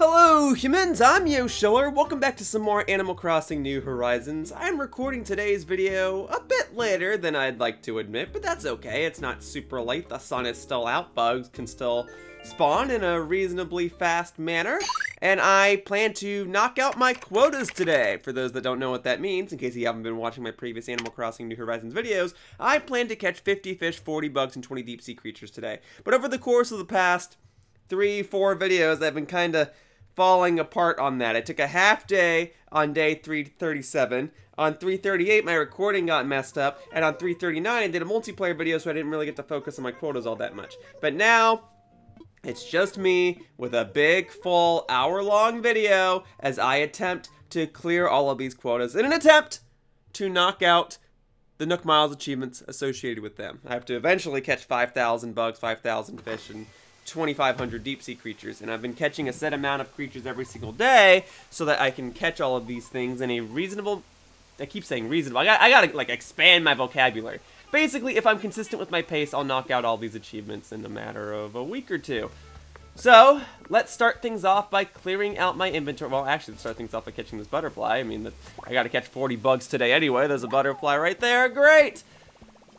Hello humans, I'm Yoshiller. Welcome back to some more Animal Crossing New Horizons. I'm recording today's video a bit later than I'd like to admit, but that's okay. It's not super late, the sun is still out, bugs can still spawn in a reasonably fast manner, and I plan to knock out my quotas today. For those that don't know what that means, in case you haven't been watching my previous Animal Crossing New Horizons videos, I plan to catch 50 fish, 40 bugs, and 20 deep sea creatures today. But over the course of the past 3-4 videos, I've been kind of falling apart on that. I took a half day on day 337. On 338, my recording got messed up, and on 339, I did a multiplayer video, so I didn't really get to focus on my quotas all that much. But now, it's just me with a big, full, hour-long video as I attempt to clear all of these quotas in an attempt to knock out the Nook Miles achievements associated with them. I have to eventually catch 5,000 bugs, 5,000 fish, and 2,500 deep sea creatures, and I've been catching a set amount of creatures every single day so that I can catch all of these things in a reasonable, I keep saying reasonable, I gotta like expand my vocabulary. Basically, if I'm consistent with my pace, I'll knock out all these achievements in a matter of a week or two. So, let's start things off by clearing out my inventory. Well, actually, let's start things off by catching this butterfly. I mean, I gotta catch 40 bugs today anyway. There's a butterfly right there. Great!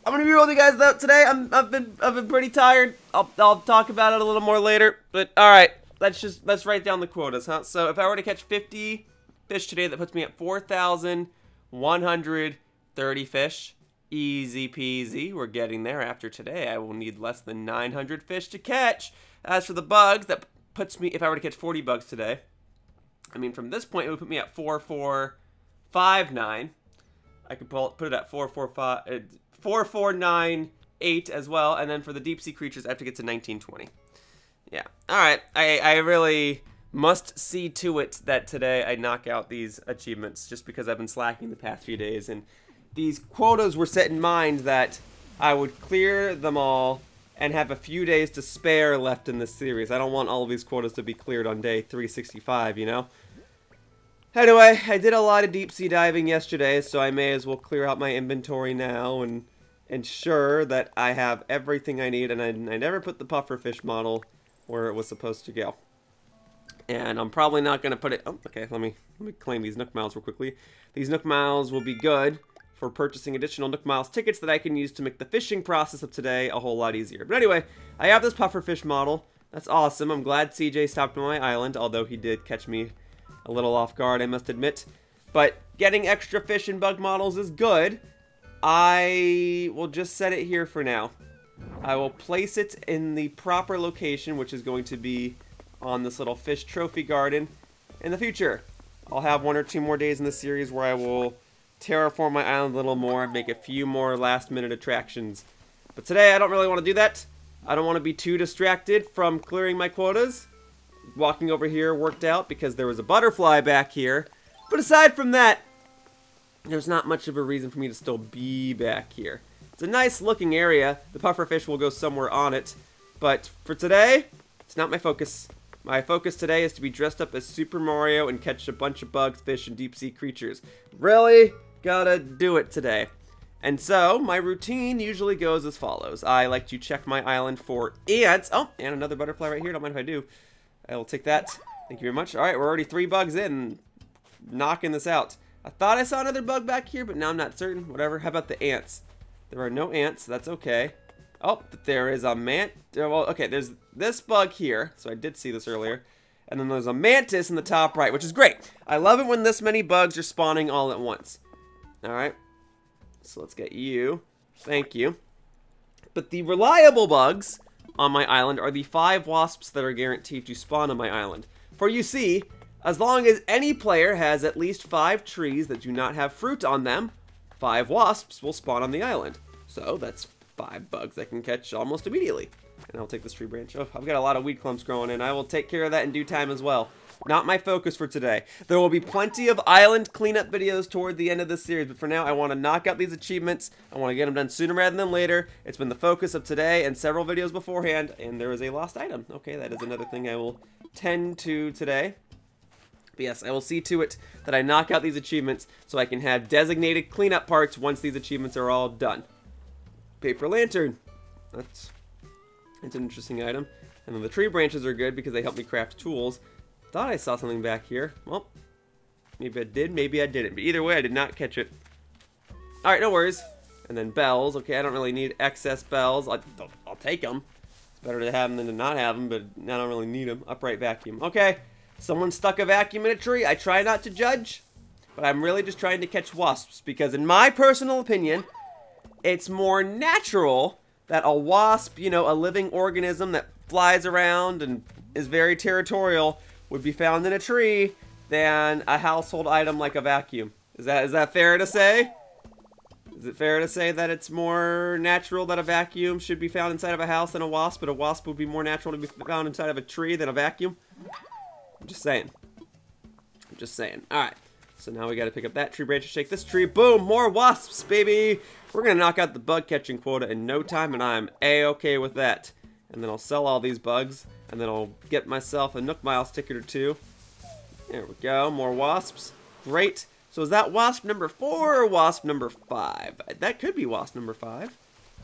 I'm gonna be with you guys though today. I've been pretty tired. I'll talk about it a little more later. But alright, let's write down the quotas, huh? So if I were to catch 50 fish today, that puts me at 4,130 fish. Easy peasy. We're getting there. After today, I will need less than 900 fish to catch. As for the bugs, that puts me, if I were to catch 40 bugs today, I mean from this point it would put me at 4,459. I could put it at 4,498 as well, and then for the deep sea creatures, I have to get to 1920. Yeah. Alright, I really must see to it that today I knock out these achievements, just because I've been slacking the past few days, and these quotas were set in mind that I would clear them all and have a few days to spare left in this series. I don't want all of these quotas to be cleared on day 365, you know? Anyway, I did a lot of deep sea diving yesterday, so I may as well clear out my inventory now and ensure that I have everything I need, and I never put the pufferfish model where it was supposed to go. And I'm probably not going to put it... Oh, okay, let me claim these Nook Miles real quickly. These Nook Miles will be good for purchasing additional Nook Miles tickets that I can use to make the fishing process of today a whole lot easier. But anyway, I have this pufferfish model. That's awesome. I'm glad CJ stopped on my island, although he did catch me a little off guard, I must admit. But getting extra fish and bug models is good. I will just set it here for now. I will place it in the proper location, which is going to be on this little fish trophy garden in the future. I'll have 1 or 2 more days in this series where I will terraform my island a little more and make a few more last-minute attractions. But today, I don't really want to do that. I don't want to be too distracted from clearing my quotas. Walking over here worked out because there was a butterfly back here. But aside from that, there's not much of a reason for me to still be back here. It's a nice looking area. The pufferfish will go somewhere on it. But for today, it's not my focus. My focus today is to be dressed up as Super Mario and catch a bunch of bugs, fish, and deep sea creatures. Really gotta do it today. And so, my routine usually goes as follows. I like to check my island for ants. Oh, and another butterfly right here. Don't mind if I do. I will take that. Thank you very much. Alright, we're already 3 bugs in. Knocking this out. I thought I saw another bug back here, but now I'm not certain. Whatever. How about the ants? There are no ants. That's okay. Oh, there is a well, okay, there's this bug here. So I did see this earlier. And then there's a mantis in the top right, which is great. I love it when this many bugs are spawning all at once. Alright. So let's get you. Thank you. But the reliable bugs on my island are the 5 wasps that are guaranteed to spawn on my island. For you see, as long as any player has at least 5 trees that do not have fruit on them, 5 wasps will spawn on the island. So that's 5 bugs I can catch almost immediately. And I'll take this tree branch. Oh, I've got a lot of weed clumps growing in. I will take care of that in due time as well. Not my focus for today. There will be plenty of island cleanup videos toward the end of this series, but for now I want to knock out these achievements. I want to get them done sooner rather than later. It's been the focus of today and several videos beforehand, and there is a lost item. Okay, that is another thing I will tend to today. But yes, I will see to it that I knock out these achievements so I can have designated cleanup parts once these achievements are all done. Paper lantern. That's an interesting item. And then the tree branches are good because they help me craft tools. Thought I saw something back here. Well, maybe I did, maybe I didn't. But either way, I did not catch it. Alright, no worries. And then bells. Okay, I don't really need excess bells. I'll take them. It's better to have them than to not have them, but I don't really need them. Upright vacuum. Okay, someone stuck a vacuum in a tree. I try not to judge, but I'm really just trying to catch wasps. Because in my personal opinion, it's more natural that a wasp, you know, a living organism that flies around and is very territorial, would be found in a tree than a household item like a vacuum. Is that fair to say? Is it fair to say that it's more natural that a vacuum should be found inside of a house than a wasp, but a wasp would be more natural to be found inside of a tree than a vacuum? I'm just saying. I'm just saying. Alright. So now we gotta pick up that tree branch and shake this tree. Boom! More wasps, baby! We're gonna knock out the bug catching quota in no time, and I'm A-okay with that. And then I'll sell all these bugs, and then I'll get myself a Nook Miles ticket or two. There we go, more wasps. Great. So is that wasp number 4 or wasp number 5? That could be wasp number 5.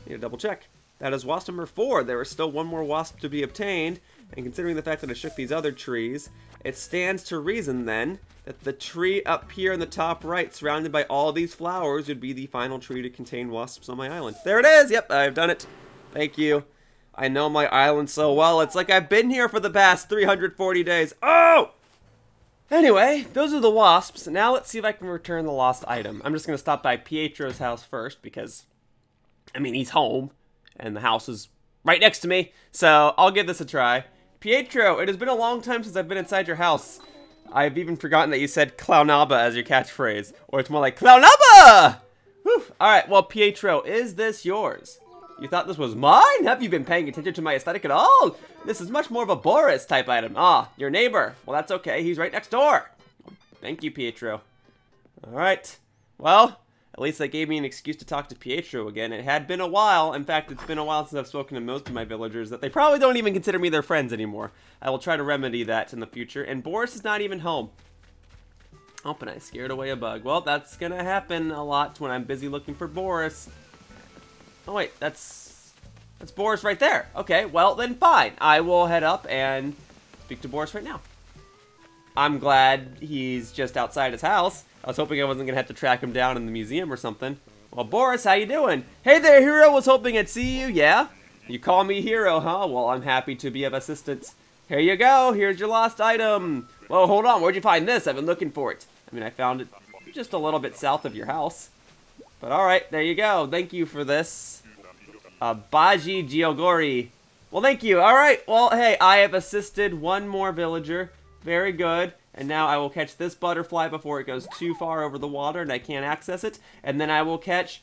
Need to double check. That is wasp number 4. There is still one more wasp to be obtained, and considering the fact that I shook these other trees, it stands to reason then that the tree up here in the top right, surrounded by all these flowers, would be the final tree to contain wasps on my island. There it is! Yep, I've done it. Thank you. I know my island so well. It's like I've been here for the past 340 days. Oh! Anyway, those are the wasps. Now let's see if I can return the lost item. I'm just going to stop by Pietro's house first because, I mean, he's home and the house is right next to me. So I'll give this a try. Pietro, it has been a long time since I've been inside your house. I've even forgotten that you said Clownaba as your catchphrase. Or it's more like Clownaba! Whew. Alright, well, Pietro, is this yours? You thought this was mine? Have you been paying attention to my aesthetic at all? This is much more of a Boris type item. Ah, your neighbor. Well, that's okay. He's right next door. Thank you, Pietro. Alright. Well, at least that gave me an excuse to talk to Pietro again. It had been a while. In fact, it's been a while since I've spoken to most of my villagers that they probably don't even consider me their friends anymore. I will try to remedy that in the future. And Boris is not even home. Oh, and I scared away a bug. Well, that's gonna happen a lot when I'm busy looking for Boris. Oh wait, that's Boris right there. Okay, well then fine. I will head up and speak to Boris right now. I'm glad he's just outside his house. I was hoping I wasn't gonna have to track him down in the museum or something. Well, Boris, how you doing? Hey there, Hero. Was hoping I'd see you. Yeah? You call me Hero, huh? Well, I'm happy to be of assistance. Here you go. Here's your lost item. Whoa, hold on. Where'd you find this? I've been looking for it. I mean, I found it just a little bit south of your house. But alright, there you go. Thank you for this. Baji Giogori. Well, thank you. Alright, well, hey, I have assisted one more villager. Very good. And now I will catch this butterfly before it goes too far over the water and I can't access it. And then I will catch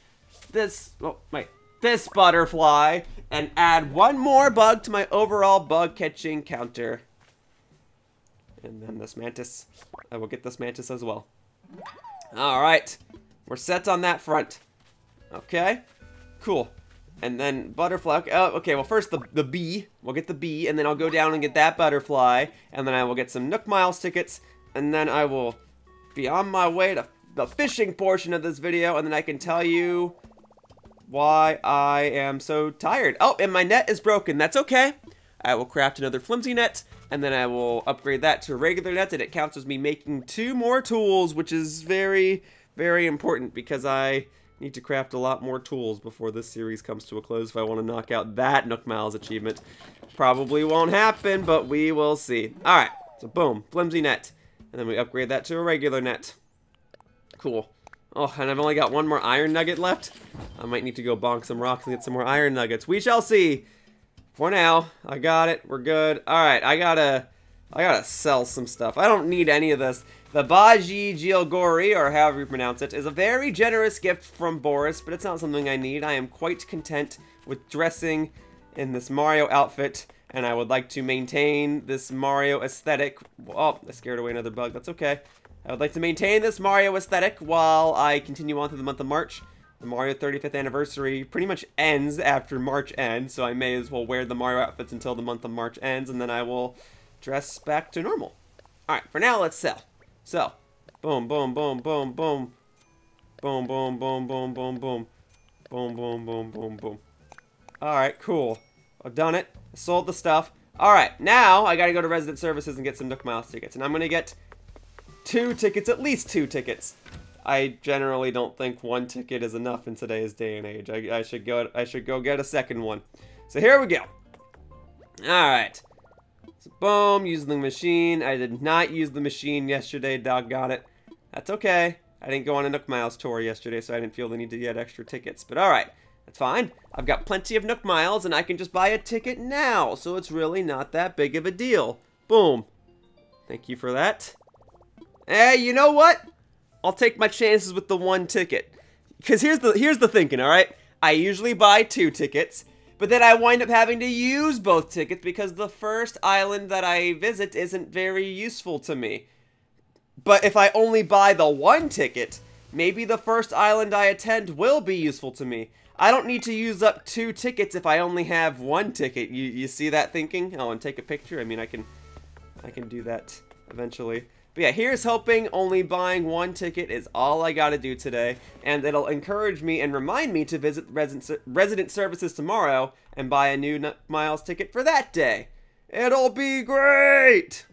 this, oh, wait, this butterfly and add one more bug to my overall bug catching counter. And then this mantis. I will get this mantis as well. Alright. We're set on that front. Okay. Cool. And then butterfly. Oh, okay, well first the bee. We'll get the bee, and then I'll go down and get that butterfly. And then I will get some Nook Miles tickets. And then I will be on my way to the fishing portion of this video. And then I can tell you why I am so tired. Oh, and my net is broken. That's okay. I will craft another flimsy net. And then I will upgrade that to a regular net. And it counts as me making 2 more tools, which is very, very important. Because I need to craft a lot more tools before this series comes to a close if I want to knock out that Nook Miles achievement. Probably won't happen, but we will see. Alright, so boom, flimsy net. And then we upgrade that to a regular net. Cool. Oh, and I've only got 1 more iron nugget left. I might need to go bonk some rocks and get some more iron nuggets. We shall see. For now, I got it. We're good. Alright, I gotta sell some stuff. I don't need any of this. The Baji Giogori, or however you pronounce it, is a very generous gift from Boris, but it's not something I need. I am quite content with dressing in this Mario outfit, and I would like to maintain this Mario aesthetic. Oh, I scared away another bug. That's okay. I would like to maintain this Mario aesthetic while I continue on through the month of March. The Mario 35th anniversary pretty much ends after March ends, so I may as well wear the Mario outfits until the month of March ends, and then I will dress back to normal. Alright, for now, let's sell. So, boom, boom, boom, boom, boom. Boom, boom, boom, boom, boom, boom. Boom, boom, boom, boom, boom. Alright, cool. I've done it. I sold the stuff. Alright, now I gotta go to Resident Services and get some Nook Miles tickets. And I'm gonna get 2 tickets, at least 2 tickets. I generally don't think 1 ticket is enough in today's day and age. I should go get a second one. So here we go. Alright. So boom, using the machine. I did not use the machine yesterday, doggone it. That's okay. I didn't go on a Nook Miles tour yesterday, so I didn't feel the need to get extra tickets. But alright, that's fine. I've got plenty of Nook Miles, and I can just buy a ticket now, so it's really not that big of a deal. Boom. Thank you for that. Hey, you know what? I'll take my chances with the 1 ticket. Because here's the thinking, alright? I usually buy 2 tickets, but then I wind up having to use both tickets because the first island that I visit isn't very useful to me. But if I only buy the 1 ticket, maybe the first island I attend will be useful to me. I don't need to use up 2 tickets if I only have 1 ticket. You see that thinking? Oh, and take a picture? I mean, I can do that eventually. But yeah, here's hoping only buying 1 ticket is all I gotta do today, and it'll encourage me and remind me to visit Resident Services tomorrow and buy a new Nook Miles ticket for that day. It'll be great!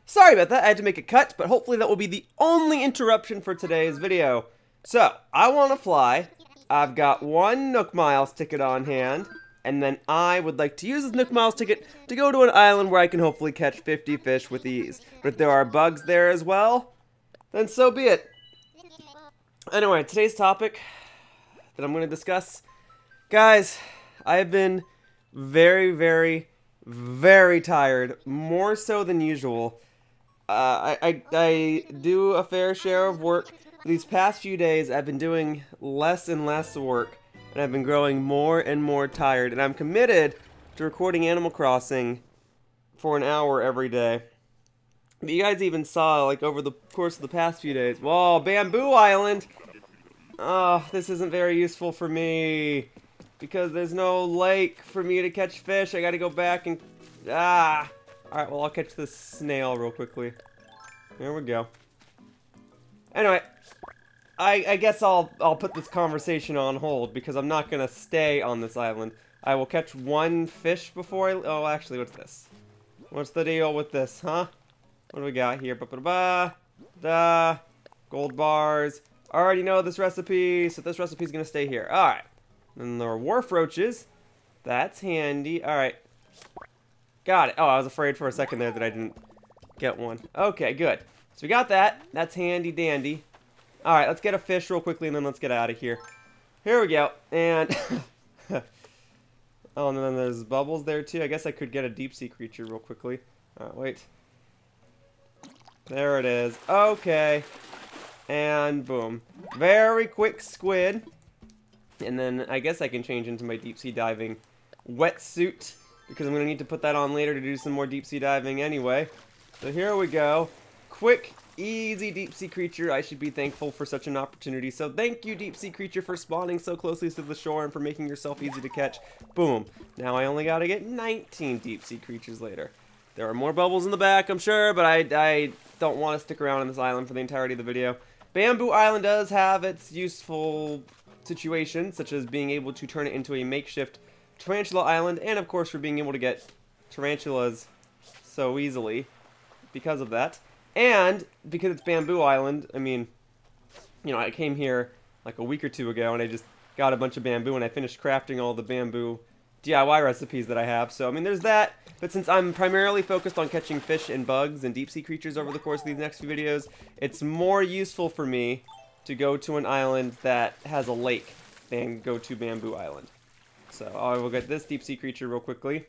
Sorry about that, I had to make a cut, but hopefully that will be the only interruption for today's video. So, I want to fly. I've got 1 Nook Miles ticket on hand. And then I would like to use this Nook Miles ticket to go to an island where I can hopefully catch 50 fish with ease. But if there are bugs there as well, then so be it. Anyway, today's topic that I'm going to discuss. Guys, I've been very, very, very tired. More so than usual. I do a fair share of work. These past few days, I've been doing less and less work. And I've been growing more and more tired, and I'm committed to recording Animal Crossing for an hour every day. But you guys even saw, like, over the course of the past few days, whoa, Bamboo Island! Oh, this isn't very useful for me, because there's no lake for me to catch fish. I gotta go back and, alright, well, I'll catch this snail real quickly. There we go. Anyway. I guess I'll put this conversation on hold because I'm not going to stay on this island. I will catch 1 fish before I... Oh, actually, what's this? What's the deal with this, huh? What do we got here? Ba-ba-da-ba. Gold bars. I already know this recipe, so this recipe's going to stay here. Alright. Then there are wharf roaches. That's handy. Alright. Got it. Oh, I was afraid for a second there that I didn't get one. Okay, good. So we got that. That's handy dandy. Alright, let's get a fish real quickly and then let's get out of here. Here we go. And oh, and then there's bubbles there too. I guess I could get a deep sea creature real quickly. Alright, wait. There it is. Okay. And boom. Very quick squid. And then I guess I can change into my deep sea diving wetsuit because I'm going to need to put that on later to do some more deep sea diving anyway. So here we go. Quick, easy deep sea creature. I should be thankful for such an opportunity. So thank you, deep sea creature, for spawning so closely to the shore and for making yourself easy to catch. Boom. Now I only gotta get 19 deep sea creatures later. There are more bubbles in the back, I'm sure, but I don't want to stick around on this island for the entirety of the video. Bamboo Island does have its useful situations, such as being able to turn it into a makeshift tarantula island, and of course for being able to get tarantulas so easily because of that. And because it's Bamboo Island, I mean, you know, I came here like a week or 2 ago and I just got a bunch of bamboo and I finished crafting all the bamboo DIY recipes that I have. So, I mean, there's that. But since I'm primarily focused on catching fish and bugs and deep sea creatures over the course of these next few videos, it's more useful for me to go to an island that has a lake than go to Bamboo Island. So, I will get this deep sea creature real quickly.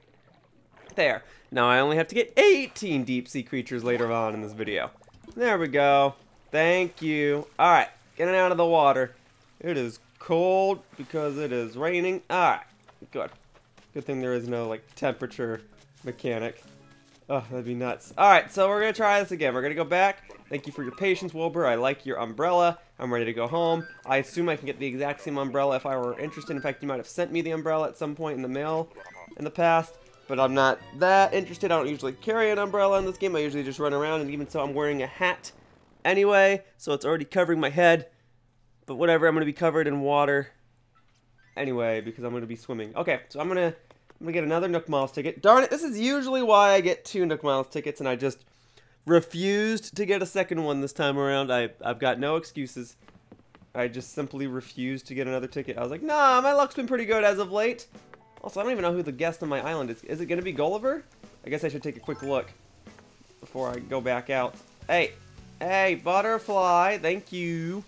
There. Now I only have to get 18 deep sea creatures later on in this video. There we go. Thank you. Alright, getting out of the water. It is cold because it is raining. Alright, good. Good thing there is no, like, temperature mechanic. Oh, that'd be nuts. Alright, so we're going to try this again. We're going to go back. Thank you for your patience, Wilbur. I like your umbrella. I'm ready to go home. I assume I can get the exact same umbrella if I were interested. In fact, you might have sent me the umbrella at some point in the mail in the past. But I'm not that interested. I don't usually carry an umbrella in this game. I usually just run around, and even so, I'm wearing a hat anyway, so it's already covering my head. But whatever, I'm going to be covered in water anyway, because I'm going to be swimming. Okay, so I'm going to I'm gonna get another Nook Miles ticket. Darn it, this is usually why I get 2 Nook Miles tickets, and I just refused to get a second one this time around. I've got no excuses. I just simply refused to get another ticket. I was like, nah, my luck's been pretty good as of late. Also, I don't even know who the guest on my island is. Is it gonna be Gulliver? I guess I should take a quick look before I go back out. Hey, hey, butterfly, thank you.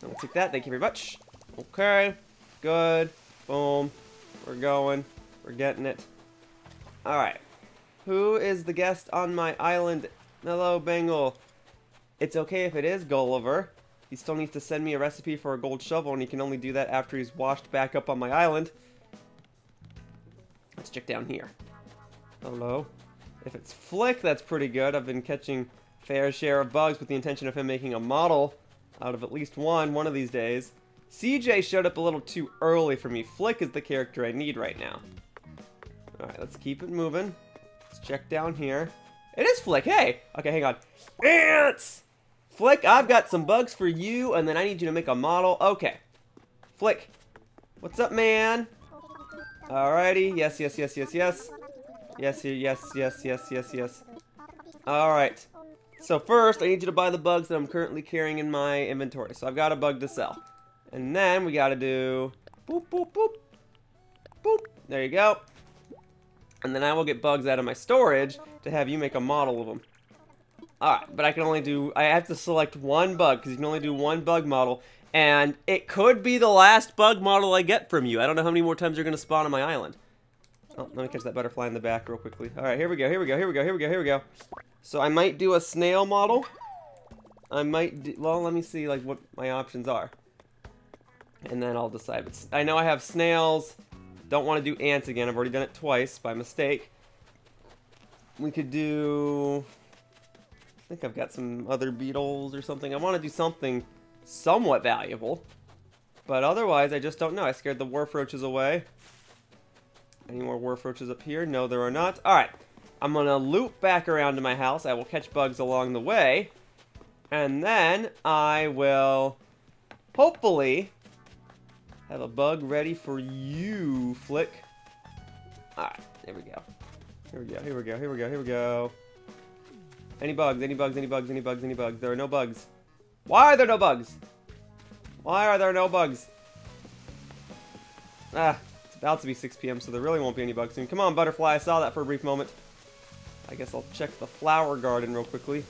I'll take that, thank you very much. Okay, good, boom, we're going, we're getting it. Alright, who is the guest on my island? Hello, Bengal. It's okay if it is Gulliver. He still needs to send me a recipe for a gold shovel, and he can only do that after he's washed back up on my island. Let's check down here. Hello. If it's Flick, that's pretty good. I've been catching fair share of bugs with the intention of him making a model out of at least one of these days. CJ showed up a little too early for me. Flick is the character I need right now. Alright, let's keep it moving. Let's check down here. It is Flick, hey! Okay, hang on. Ants! Flick, I've got some bugs for you, and then I need you to make a model. Okay. Flick, what's up, man? Alrighty, yes, yes, yes, yes, yes. Yes, yes, yes, yes, yes, yes. Alright. So first, I need you to buy the bugs that I'm currently carrying in my inventory. So I've got a bug to sell. And then we gotta do... boop, boop, boop. Boop. There you go. And then I will get bugs out of my storage to have you make a model of them. Alright, but I can only do... I have to select one bug, because you can only do one bug model. And it could be the last bug model I get from you. I don't know how many more times you're going to spawn on my island. Oh, let me catch that butterfly in the back real quickly. Alright, here we go, here we go, here we go, here we go, here we go. So I might do a snail model. I might do... well, let me see like what my options are. And then I'll decide. But I know I have snails. Don't want to do ants again. I've already done it twice by mistake. We could do... I think I've got some other beetles or something. I want to do something somewhat valuable. But otherwise, I just don't know. I scared the wharf roaches away. Any more wharf roaches up here? No, there are not. Alright. I'm going to loop back around to my house. I will catch bugs along the way. And then I will hopefully have a bug ready for you, Flick. Alright, there we go. Here we go, here we go, here we go, here we go. Any bugs, any bugs, any bugs, any bugs, any bugs? There are no bugs. Why are there no bugs? Why are there no bugs? Ah, it's about to be 6 p.m., so there really won't be any bugs soon. Come on, butterfly, I saw that for a brief moment. I guess I'll check the flower garden real quickly.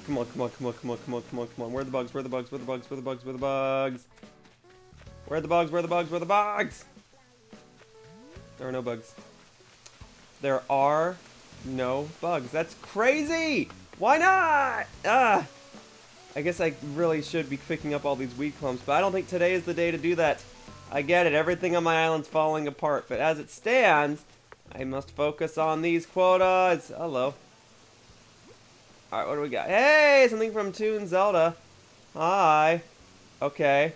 Come on, come on, come on, come on, come on, come on, come on. Where are the bugs? Where are the bugs? Where are the bugs? Where are the bugs? Where are the bugs? Where are the bugs? Where are the bugs? Where are the bugs? There are no bugs. There are no bugs. That's crazy! Why not? Ah! I guess I really should be picking up all these weed clumps, but I don't think today is the day to do that. I get it, everything on my island's falling apart, but as it stands, I must focus on these quotas. Hello. Alright, what do we got? Hey, something from Toon Zelda. Hi. Okay.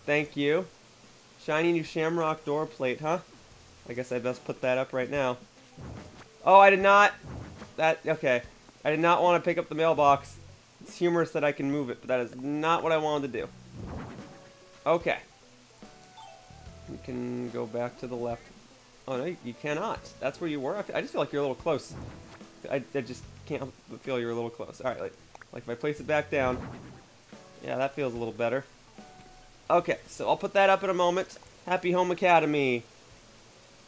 Thank you. Shiny new Shamrock door plate, huh? I guess I best put that up right now. Oh, I did not. Okay. I did not want to pick up the mailbox. It's humorous that I can move it, but that is not what I wanted to do. Okay. You can go back to the left. Oh, no, you cannot. That's where you were? I just feel like you're a little close. I just can't feel you're a little close. Alright, like if I place it back down. Yeah, that feels a little better. Okay, so I'll put that up in a moment. Happy Home Academy.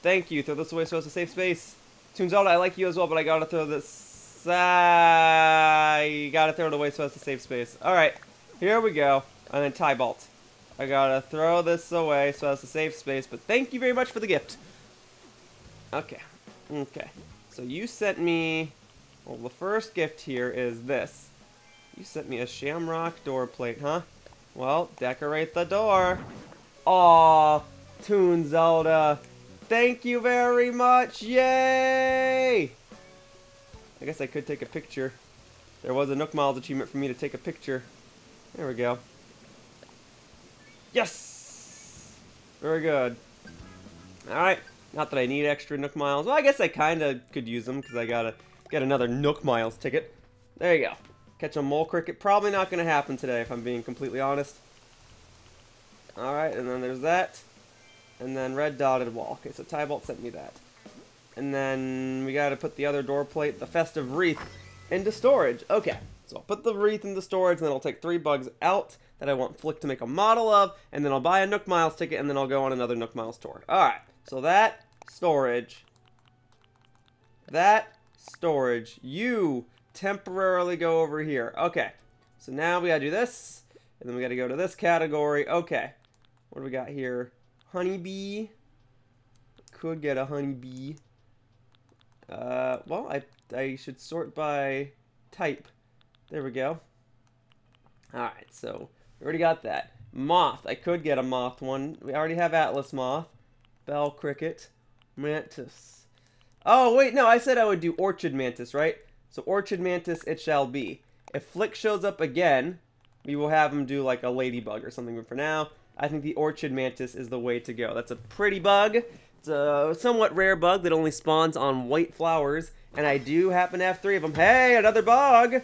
Thank you. Throw this away so it's a safe space. Toon Zelda, I like you as well, but I gotta throw this... you gotta throw it away so it's a safe space. Alright, here we go. And then Tybalt. I gotta throw this away so it's a safe space, but thank you very much for the gift. Okay. Okay. So you sent me... well, the first gift here is this. You sent me a Shamrock door plate, huh? Well, decorate the door. Aw, Toon Zelda. Thank you very much. Yay! I guess I could take a picture. There was a Nook Miles achievement for me to take a picture. There we go. Yes! Very good. Alright. Not that I need extra Nook Miles. Well, I guess I kind of could use them because I gotta get another Nook Miles ticket. There you go. Catch a mole cricket. Probably not going to happen today if I'm being completely honest. Alright, and then there's that. And then red dotted wall. Okay, so Tybalt sent me that. And then we gotta put the other door plate, the festive wreath, into storage. Okay, so I'll put the wreath into storage, and then I'll take 3 bugs out that I want Flick to make a model of, and then I'll buy a Nook Miles ticket, and then I'll go on another Nook Miles tour. Alright, so that storage, you temporarily go over here. Okay, so now we gotta do this, and then we gotta go to this category. Okay, what do we got here? Honeybee. Could get a honeybee. Well, I should sort by type. There we go. Alright, so we already got that. Moth. I could get a moth one. We already have Atlas Moth. Bell Cricket. Mantis. Oh, wait, no, I said I would do Orchid Mantis, right? So Orchid Mantis it shall be. If Flick shows up again, we will have him do like a ladybug or something. But for now, I think the Orchid Mantis is the way to go. That's a pretty bug. It's a somewhat rare bug that only spawns on white flowers, and I do happen to have 3 of them. Hey, another bug!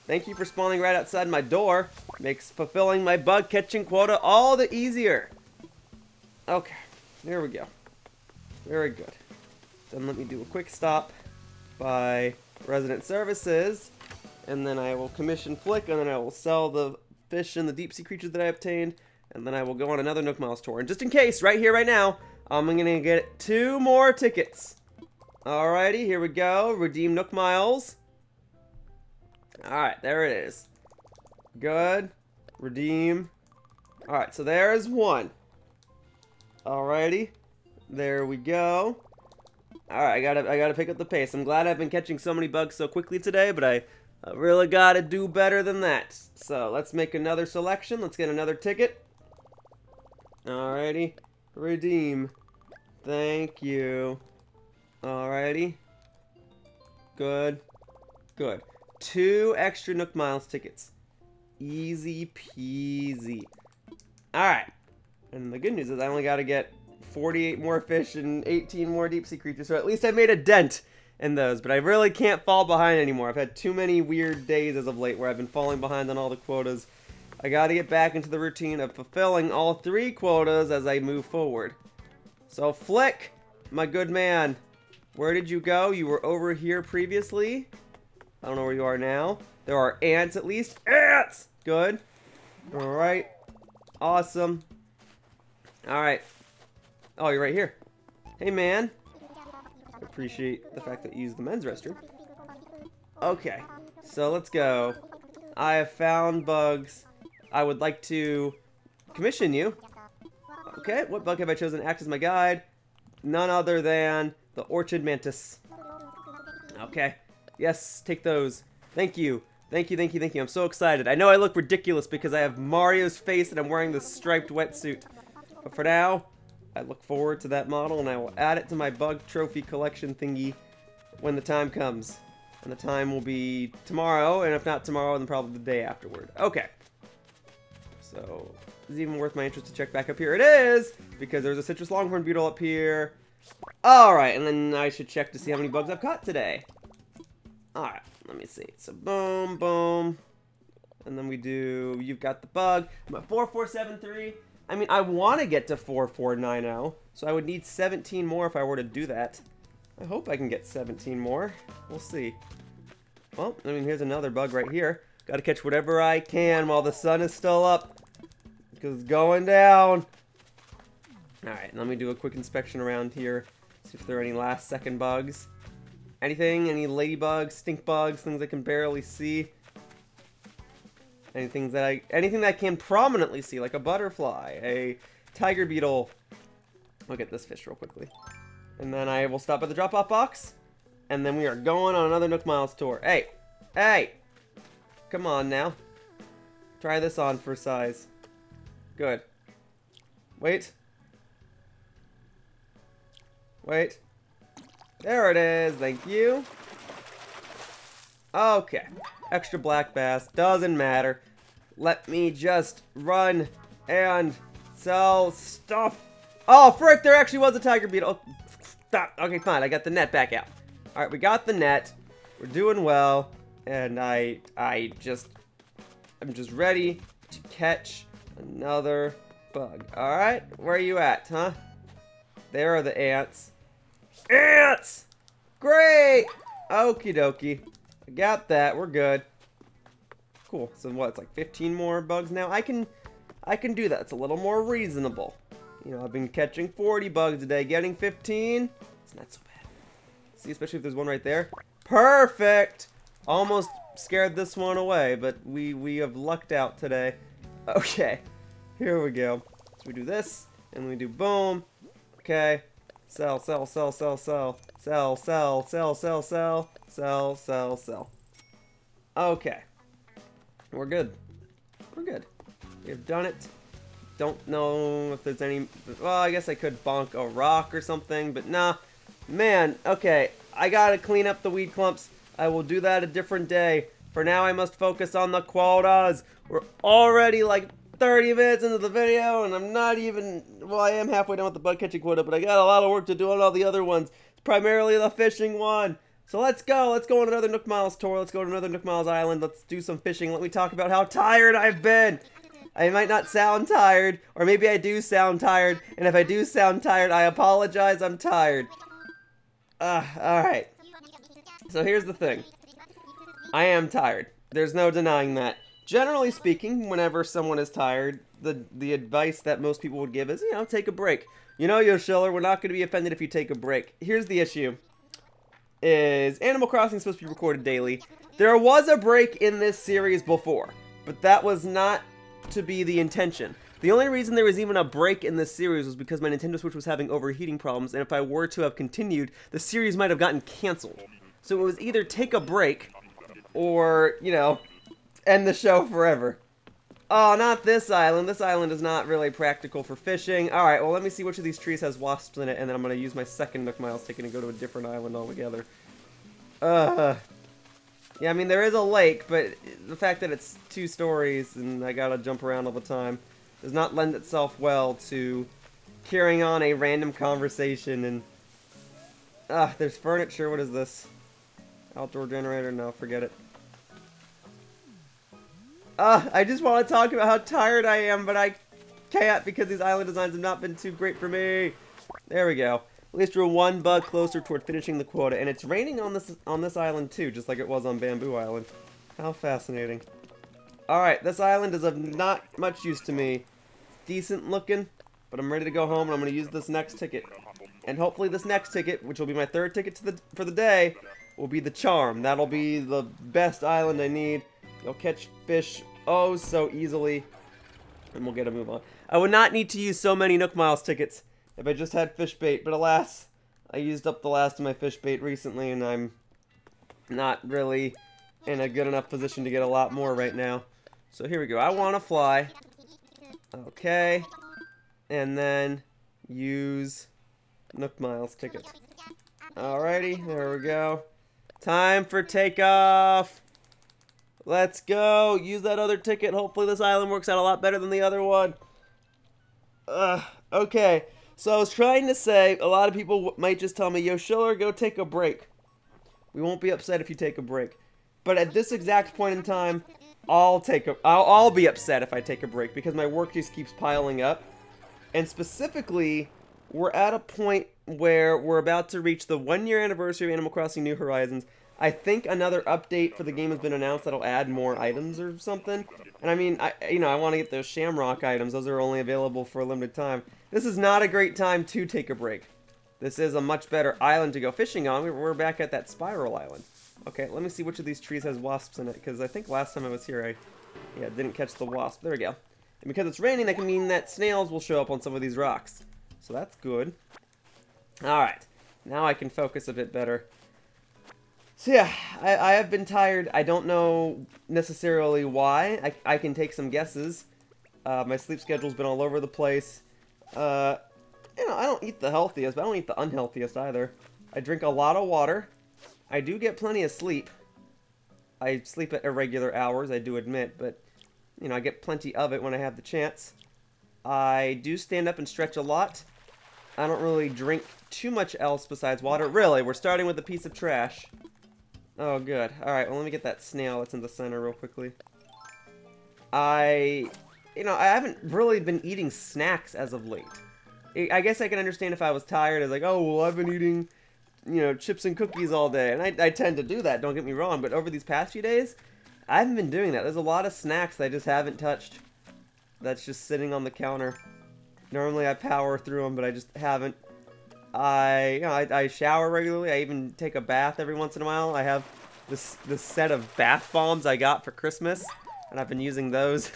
Thank you for spawning right outside my door. Makes fulfilling my bug catching quota all the easier. Okay, there we go. Very good. Then let me do a quick stop by Resident Services, and then I will commission Flick, and then I will sell the fish and the deep sea creatures that I obtained, and then I will go on another Nook Miles tour. And just in case, right here, right now, I'm gonna get 2 more tickets. Alrighty, here we go. Redeem Nook Miles. Alright, there it is. Good. Redeem. Alright, so there's 1. Alrighty. There we go. Alright, I gotta pick up the pace. I'm glad I've been catching so many bugs so quickly today, but I really gotta do better than that. So, let's make another selection. Let's get another ticket. Alrighty. Redeem. Thank you. Alrighty. Good. Good. 2 extra Nook Miles tickets. Easy peasy. Alright. And the good news is I only gotta get 48 more fish and 18 more deep sea creatures, so at least I made a dent in those, but I really can't fall behind anymore. I've had too many weird days as of late where I've been falling behind on all the quotas. I gotta get back into the routine of fulfilling all 3 quotas as I move forward. So Flick, my good man, where did you go? You were over here previously. I don't know where you are now. There are ants at least. Ants! Good. Alright. Awesome. Alright. Oh, you're right here. Hey, man. Appreciate the fact that you use the men's restroom. Okay. So let's go. I have found bugs. I would like to commission you. Okay, what bug have I chosen to act as my guide? None other than the Orchid Mantis. Okay. Yes, take those. Thank you. Thank you, thank you, thank you. I'm so excited. I know I look ridiculous because I have Mario's face and I'm wearing this striped wetsuit. But for now, I look forward to that model and I will add it to my bug trophy collection thingy when the time comes. And the time will be tomorrow, and if not tomorrow, then probably the day afterward. Okay. So, is it even worth my interest to check back up here? It is! Because there's a citrus longhorn beetle up here. Alright, and then I should check to see how many bugs I've caught today. Alright, let me see. So, boom, boom. And then we do, you've got the bug. I'm at 4473. I mean, I want to get to 4490. So I would need 17 more if I were to do that. I hope I can get 17 more. We'll see. Well, I mean, here's another bug right here. Gotta catch whatever I can while the sun is still up. Because it's going down. Alright, let me do a quick inspection around here. See if there are any last second bugs. Anything? Any ladybugs, stink bugs, things I can barely see? Anything that I can prominently see, like a butterfly, a tiger beetle. Look at this fish real quickly. And then I will stop at the drop-off box. And then we are going on another Nook Miles tour. Hey! Hey! Come on now. Try this on for size. Good. Wait. Wait. There it is. Thank you. Okay. Extra black bass. Doesn't matter. Let me just run and sell stuff. Oh, frick! There actually was a tiger beetle. Oh, stop. Okay, fine. I got the net back out. Alright, we got the net. We're doing well. And I'm just ready to catch another bug. Alright? Where are you at, huh? There are the ants. Ants! Great! Okie dokie. I got that. We're good. Cool. So what? It's like 15 more bugs now. I can do that. It's a little more reasonable. You know, I've been catching 40 bugs a day. Getting 15, it's not so bad. See, especially if there's one right there. Perfect! Almost scared this one away, but we have lucked out today. Okay. Here we go. So we do this, and we do boom. Okay. Sell, sell, sell, sell, sell. Sell, sell, sell, sell, sell. Sell, sell, sell. Okay. We're good. We're good. We've done it. Don't know if there's any... Well, I guess I could bonk a rock or something, but nah. Man, okay. I gotta clean up the weed clumps. I will do that a different day. For now, I must focus on the quotas. We're already like 30 minutes into the video, and I'm not even... Well, I am halfway done with the bug catching quota, but I got a lot of work to do on all the other ones. It's primarily the fishing one. So let's go. Let's go on another Nook Miles tour. Let's go to another Nook Miles Island. Let's do some fishing. Let me talk about how tired I've been. I might not sound tired, or maybe I do sound tired, and if I do sound tired, I apologize. I'm tired. Alright. So here's the thing. I am tired. There's no denying that. Generally speaking, whenever someone is tired, the advice that most people would give is, you know, take a break. You know, Yoshiller, we're not going to be offended if you take a break. Here's the issue. Is Animal Crossing supposed to be recorded daily? There was a break in this series before, but that was not to be the intention. The only reason there was even a break in this series was because my Nintendo Switch was having overheating problems, and if I were to have continued, the series might have gotten canceled. So it was either take a break, or, you know, end the show forever. Oh, not this island. This island is not really practical for fishing. Alright, well, let me see which of these trees has wasps in it, and then I'm going to use my second Nook Miles ticket and go to a different island altogether. Yeah, I mean, there is a lake, but the fact that it's 2 stories and I gotta jump around all the time does not lend itself well to carrying on a random conversation. And there's furniture. What is this? Outdoor generator? No, forget it. I just want to talk about how tired I am, but I can't because these island designs have not been too great for me. There we go. At least we're 1 bug closer toward finishing the quota, and it's raining on this island too, just like it was on Bamboo Island. How fascinating. Alright, this island is of not much use to me. Decent looking, but I'm ready to go home, and I'm going to use this next ticket. And hopefully this next ticket, which will be my 3rd ticket for the day, will be the charm. That'll be the best island I need. You'll catch fish oh so easily, and we'll get a move on. I would not need to use so many Nook Miles tickets if I just had fish bait, but alas, I used up the last of my fish bait recently, and I'm not really in a good enough position to get a lot more right now. So here we go. I want to fly. Okay. And then use Nook Miles ticket. Alrighty, there we go. Time for takeoff. Let's go. Use that other ticket. Hopefully this island works out a lot better than the other one. Okay. So I was trying to say, a lot of people might just tell me, Yoshiller, go take a break. We won't be upset if you take a break. But at this exact point in time, I'll be upset if I take a break because my work just keeps piling up. And specifically, we're at a point where we're about to reach the 1-year anniversary of Animal Crossing New Horizons. I think another update for the game has been announced that'll add more items or something. And I mean, I want to get those Shamrock items. Those are only available for a limited time. This is not a great time to take a break. This is a much better island to go fishing on. We're back at that spiral island. Okay, let me see which of these trees has wasps in it, because I think last time I was here, I didn't catch the wasp. There we go. And because it's raining, that can mean that snails will show up on some of these rocks. So that's good. Alright, now I can focus a bit better. So yeah, I have been tired. I don't know necessarily why. I can take some guesses. My sleep schedule's been all over the place. You know, I don't eat the healthiest, but I don't eat the unhealthiest either. I drink a lot of water. I do get plenty of sleep. I sleep at irregular hours, I do admit, but, you know, I get plenty of it when I have the chance. I do stand up and stretch a lot. I don't really drink too much else besides water. Really, we're starting with a piece of trash. Oh, good. Alright, well, let me get that snail that's in the center real quickly. I haven't really been eating snacks as of late. I guess I can understand if I was tired. I was like, oh, well, I've been eating chips and cookies all day. And I tend to do that, don't get me wrong. But over these past few days, I haven't been doing that. There's a lot of snacks that I just haven't touched. That's just sitting on the counter. Normally I power through them, but I just haven't. I shower regularly. I even take a bath every once in a while. I have this set of bath bombs I got for Christmas, and I've been using those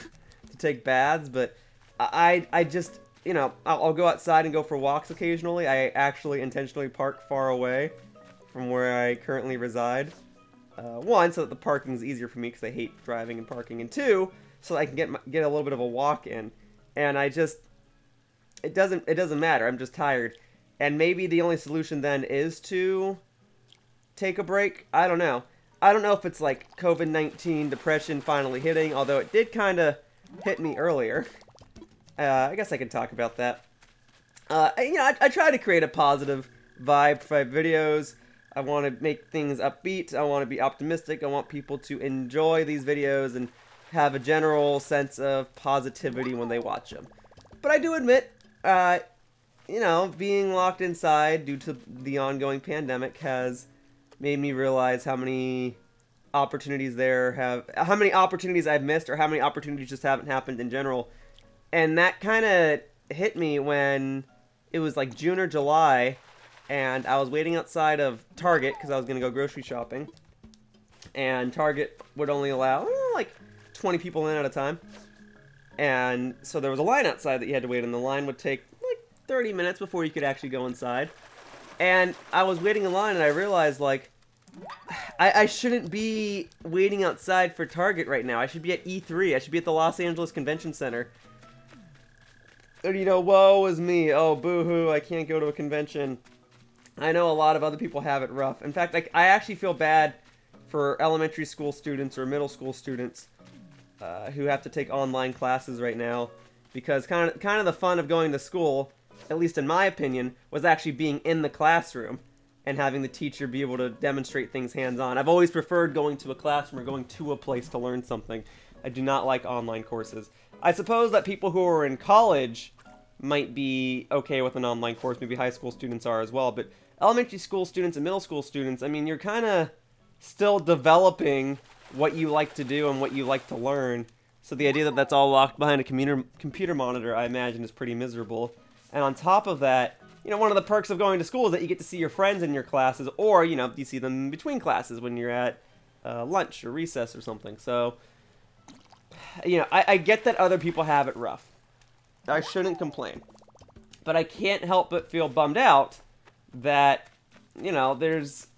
to take baths. But I just, I'll go outside and go for walks occasionally. I actually intentionally park far away from where I currently reside. One, so that the parking is easier for me because I hate driving and parking, and two, so that I can get a little bit of a walk in. And it doesn't matter. I'm just tired. And maybe the only solution then is to take a break. I don't know. I don't know if it's like COVID-19 depression finally hitting, although it did kind of hit me earlier. I guess I can talk about that. I try to create a positive vibe for my videos. I want to make things upbeat. I want to be optimistic. I want people to enjoy these videos and have a general sense of positivity when they watch them. But I do admit, being locked inside due to the ongoing pandemic has made me realize how many opportunities how many opportunities I've missed, or how many opportunities just haven't happened in general. And that kind of hit me when it was like June or July, and I was waiting outside of Target because I was going to go grocery shopping. And Target would only allow like 20 people in at a time. And so there was a line outside that you had to wait, and the line would take like 30 minutes before you could actually go inside. And I was waiting in line, and I realized, like, I shouldn't be waiting outside for Target right now. I should be at E3. I should be at the Los Angeles Convention Center. And, woe is me. Oh, boo-hoo, I can't go to a convention. I know a lot of other people have it rough. In fact, like, I actually feel bad for elementary school students or middle school students who have to take online classes right now, because kind of the fun of going to school, at least in my opinion, was actually being in the classroom and having the teacher be able to demonstrate things hands-on. I've always preferred going to a classroom or going to a place to learn something. I do not like online courses. I suppose that people who are in college might be okay with an online course. Maybe high school students are as well. But elementary school students and middle school students, I mean, you're kind of still developing what you like to do and what you like to learn. So the idea that that's all locked behind a computer monitor, I imagine, is pretty miserable. And on top of that, one of the perks of going to school is that you get to see your friends in your classes, or, you see them in between classes when you're at lunch or recess or something. So, I get that other people have it rough. I shouldn't complain. But I can't help but feel bummed out that, there's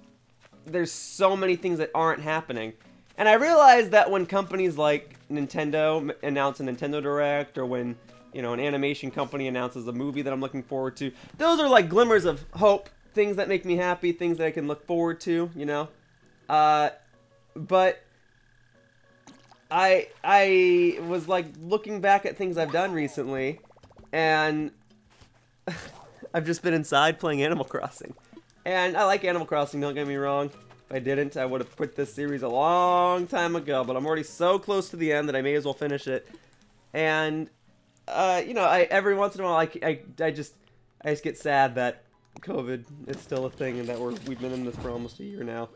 so many things that aren't happening. And I realize that when companies like Nintendo announce a Nintendo Direct, or when, an animation company announces a movie that I'm looking forward to, those are like glimmers of hope, things that make me happy, things that I can look forward to, but I was like looking back at things I've done recently, and I've just been inside playing Animal Crossing. And I like Animal Crossing, don't get me wrong. If I didn't, I would have quit this series a long time ago, but I'm already so close to the end that I may as well finish it. And, every once in a while, I just get sad that COVID is still a thing, and that we've been in this for almost a year now.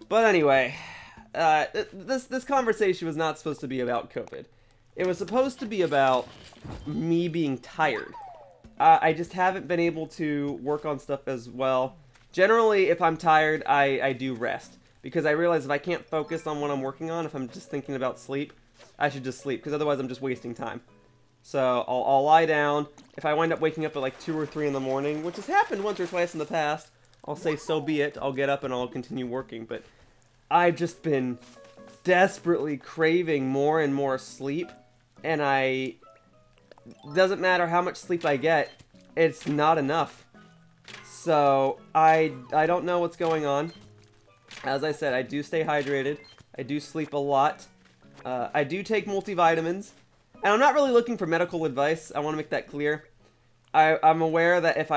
But anyway, this conversation was not supposed to be about COVID. It was supposed to be about me being tired. I just haven't been able to work on stuff as well. Generally, if I'm tired, I do rest. Because I realize if I can't focus on what I'm working on, if I'm just thinking about sleep, I should just sleep. Because otherwise I'm just wasting time. So I'll lie down. If I wind up waking up at like 2 or 3 in the morning, which has happened once or twice in the past, I'll say so be it. I'll get up and I'll continue working. But I've just been desperately craving more and more sleep. And doesn't matter how much sleep I get, it's not enough. So I don't know what's going on. As I said, I do stay hydrated. I do sleep a lot. I do take multivitamins. And I'm not really looking for medical advice. I want to make that clear. I'm aware that if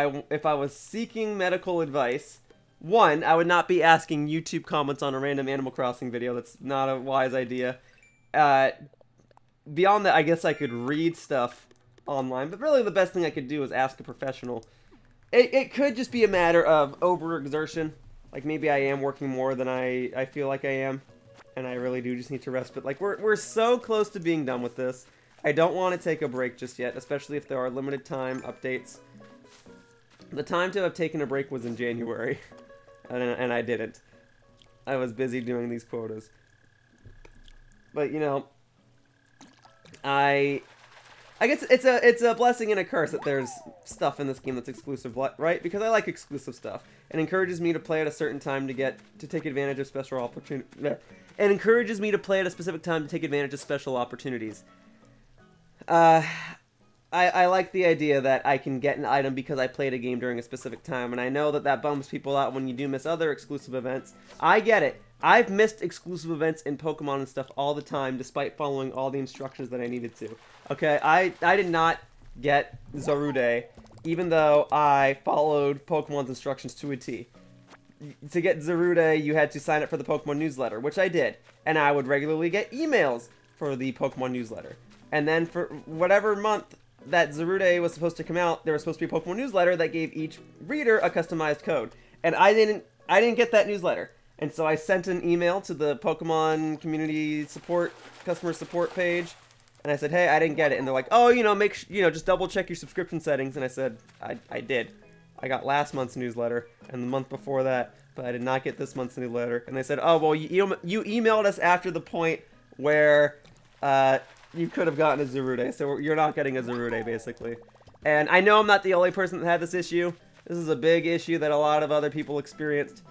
I was seeking medical advice, one, I would not be asking YouTube comments on a random Animal Crossing video. That's not a wise idea. Beyond that, I guess I could read stuff online. But really the best thing I could do is ask a professional. it could just be a matter of overexertion. Like, maybe I am working more than I feel like I am, and I really do just need to rest. But, like, we're so close to being done with this. I don't want to take a break just yet, especially if there are limited time updates. The time to have taken a break was in January, and I didn't. I was busy doing these quotas. But, you know, I guess it's a blessing and a curse that there's stuff in this game that's exclusive, right? Because I like exclusive stuff. It encourages me to play at a certain time to take advantage of special opportunities. It encourages me to play at a specific time to take advantage of special opportunities. I like the idea that I can get an item because I played a game during a specific time, and I know that that bums people out when you do miss other exclusive events. I get it. I've missed exclusive events in Pokemon and stuff all the time, despite following all the instructions that I needed to. Okay, I did not get Zarude, even though I followed Pokemon's instructions to a T. To get Zarude, you had to sign up for the Pokemon newsletter, which I did, and I would regularly get emails for the Pokemon newsletter. And then for whatever month that Zarude was supposed to come out, there was supposed to be a Pokemon newsletter that gave each reader a customized code. And I didn't get that newsletter. And so I sent an email to the Pokemon community support, customer support page, and I said, hey, I didn't get it. And they're like, oh, you know, just double check your subscription settings. And I said, I did. I got last month's newsletter and the month before that, but I did not get this month's newsletter. And they said, oh, well, you emailed us after the point where you could have gotten a Zarude, so you're not getting a Zarude, basically. And I know I'm not the only person that had this issue. This is a big issue that a lot of other people experienced.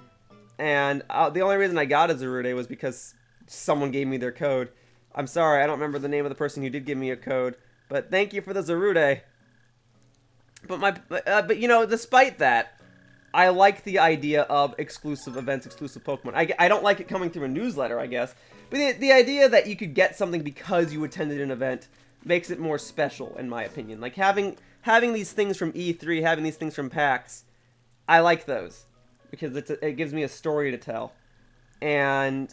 And the only reason I got a Zarude was because someone gave me their code. I'm sorry, I don't remember the name of the person who did give me a code, but thank you for the Zarude. But you know, despite that, I like the idea of exclusive events, exclusive Pokemon. I don't like it coming through a newsletter, I guess. But the idea that you could get something because you attended an event makes it more special, in my opinion. Like, having these things from E3, having these things from PAX, I like those. Because it gives me a story to tell. And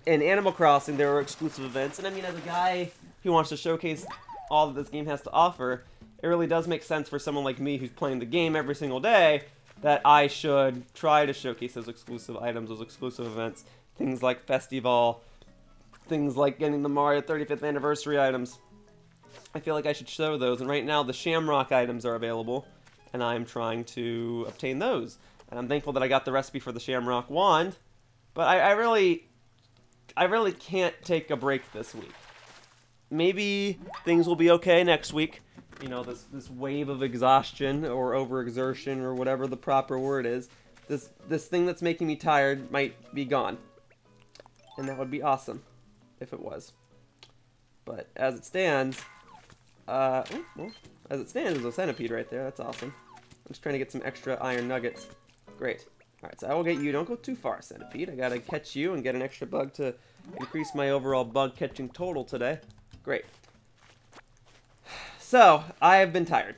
in Animal Crossing, there were exclusive events. And I mean, as a guy who wants to showcase all that this game has to offer, it really does make sense for someone like me who's playing the game every single day that I should try to showcase those exclusive items, those exclusive events. Things like Festival, things like getting the Mario 35th anniversary items. I feel like I should show those. And right now, the Shamrock items are available, and I'm trying to obtain those. And I'm thankful that I got the recipe for the Shamrock wand, but I really can't take a break this week. Maybe things will be okay next week. You know, this wave of exhaustion or overexertion or whatever the proper word is, this thing that's making me tired might be gone. And that would be awesome if it was. But as it stands, there's a centipede right there. That's awesome. I'm just trying to get some extra iron nuggets. Great. Alright, so I will get you. Don't go too far, centipede. I gotta catch you and get an extra bug to increase my overall bug catching total today. Great. So, I have been tired.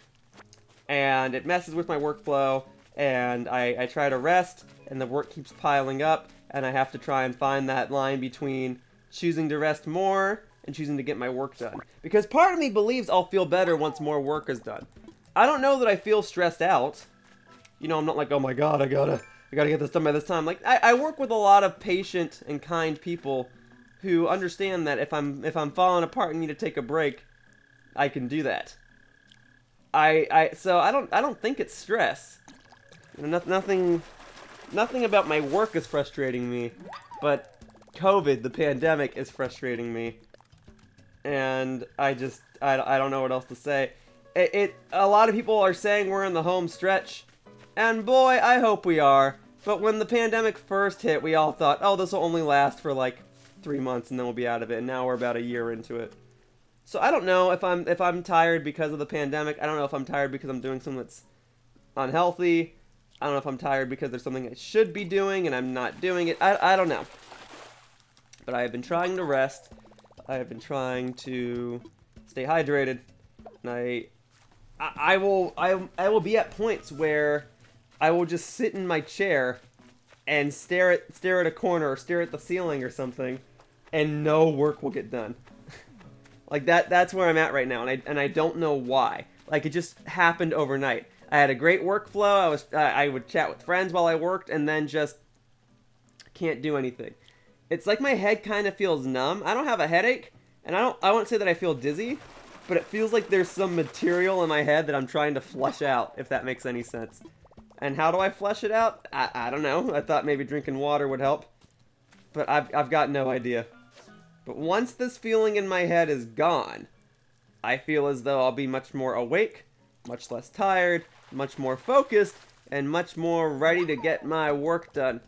And it messes with my workflow, and I try to rest, and the work keeps piling up, and I have to try and find that line between choosing to rest more and choosing to get my work done. Because part of me believes I'll feel better once more work is done. I don't know that I feel stressed out. You know, I'm not like, oh my god, I gotta get this done by this time. Like, I work with a lot of patient and kind people who understand that if I'm falling apart and need to take a break, I can do that. So I don't think it's stress. You know, nothing about my work is frustrating me, but COVID, the pandemic, is frustrating me. And I don't know what else to say. A lot of people are saying we're in the home stretch, and boy, I hope we are. But when the pandemic first hit, we all thought, oh, this will only last for like 3 months and then we'll be out of it, and now we're about a year into it. So I don't know if I'm tired because of the pandemic. I don't know if I'm tired because I'm doing something that's unhealthy. I don't know if I'm tired because there's something I should be doing and I'm not doing it. I don't know. But I have been trying to rest. I have been trying to stay hydrated. And I will be at points where I will just sit in my chair and stare at a corner or stare at the ceiling or something, and no work will get done. Like that's where I'm at right now, and I don't know why. Like, it just happened overnight. I had a great workflow. I would chat with friends while I worked, and then just can't do anything. It's like my head kind of feels numb. I don't have a headache, and I won't say that I feel dizzy, but it feels like there's some material in my head that I'm trying to flush out, if that makes any sense. And how do I flush it out? I don't know. I thought maybe drinking water would help, but I've got no idea. But once this feeling in my head is gone, I feel as though I'll be much more awake, much less tired, much more focused, and much more ready to get my work done.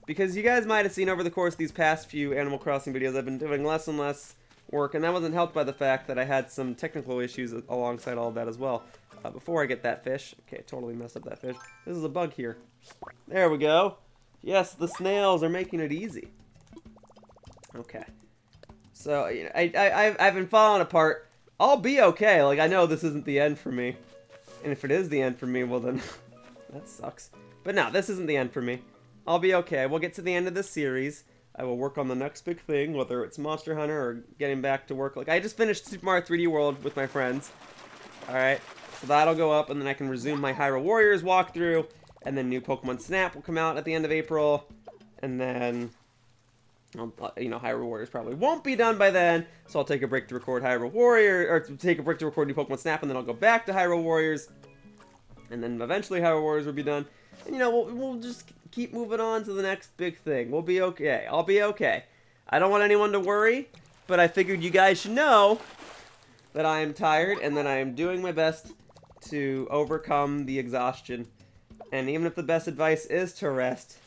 Because you guys might have seen over the course of these past few Animal Crossing videos, I've been doing less and less work, and that wasn't helped by the fact that I had some technical issues alongside all of that as well. Before I get that fish, okay, totally messed up that fish. This is a bug here. There we go. Yes, the snails are making it easy. Okay. So, you know, I've been falling apart. I'll be okay. Like, I know this isn't the end for me. And if it is the end for me, well then, that sucks. But no, this isn't the end for me. I'll be okay. We'll get to the end of this series. I will work on the next big thing, whether it's Monster Hunter or getting back to work. Like, I just finished Super Mario 3D World with my friends. Alright, so that'll go up, and then I can resume my Hyrule Warriors walkthrough, and then new Pokemon Snap will come out at the end of April, and then, you know, Hyrule Warriors probably won't be done by then, so I'll take a break to record Hyrule Warrior, or take a break to record new Pokemon Snap, and then I'll go back to Hyrule Warriors, and then eventually Hyrule Warriors will be done, and, you know, we'll just keep moving on to the next big thing. We'll be okay. I'll be okay. I don't want anyone to worry, but I figured you guys should know that I am tired and that I am doing my best to overcome the exhaustion. And even if the best advice is to rest,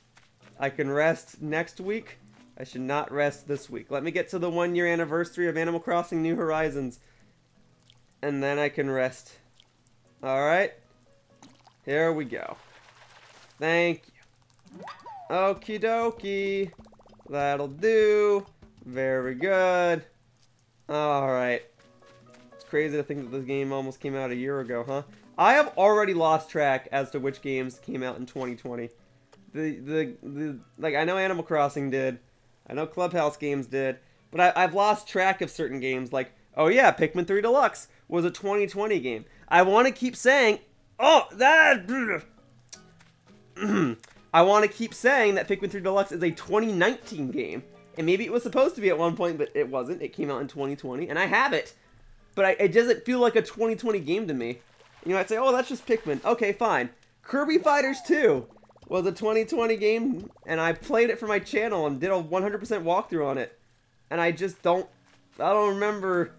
I can rest next week. I should not rest this week. Let me get to the 1-year anniversary of Animal Crossing New Horizons, and then I can rest. Alright? Here we go. Thank you. Okie dokie. That'll do. Very good. Alright. It's crazy to think that this game almost came out a year ago, huh? I have already lost track as to which games came out in 2020. Like, I know Animal Crossing did. I know Clubhouse Games did. But I've lost track of certain games. Like, oh yeah, Pikmin 3 Deluxe was a 2020 game. I want to keep saying, oh, that... I want to keep saying that Pikmin 3 Deluxe is a 2019 game. And maybe it was supposed to be at one point, but it wasn't. It came out in 2020, and I have it. But it doesn't feel like a 2020 game to me. You know, I'd say, oh, that's just Pikmin. Okay, fine. Kirby Fighters 2 was a 2020 game, and I played it for my channel and did a 100% walkthrough on it. And I just don't remember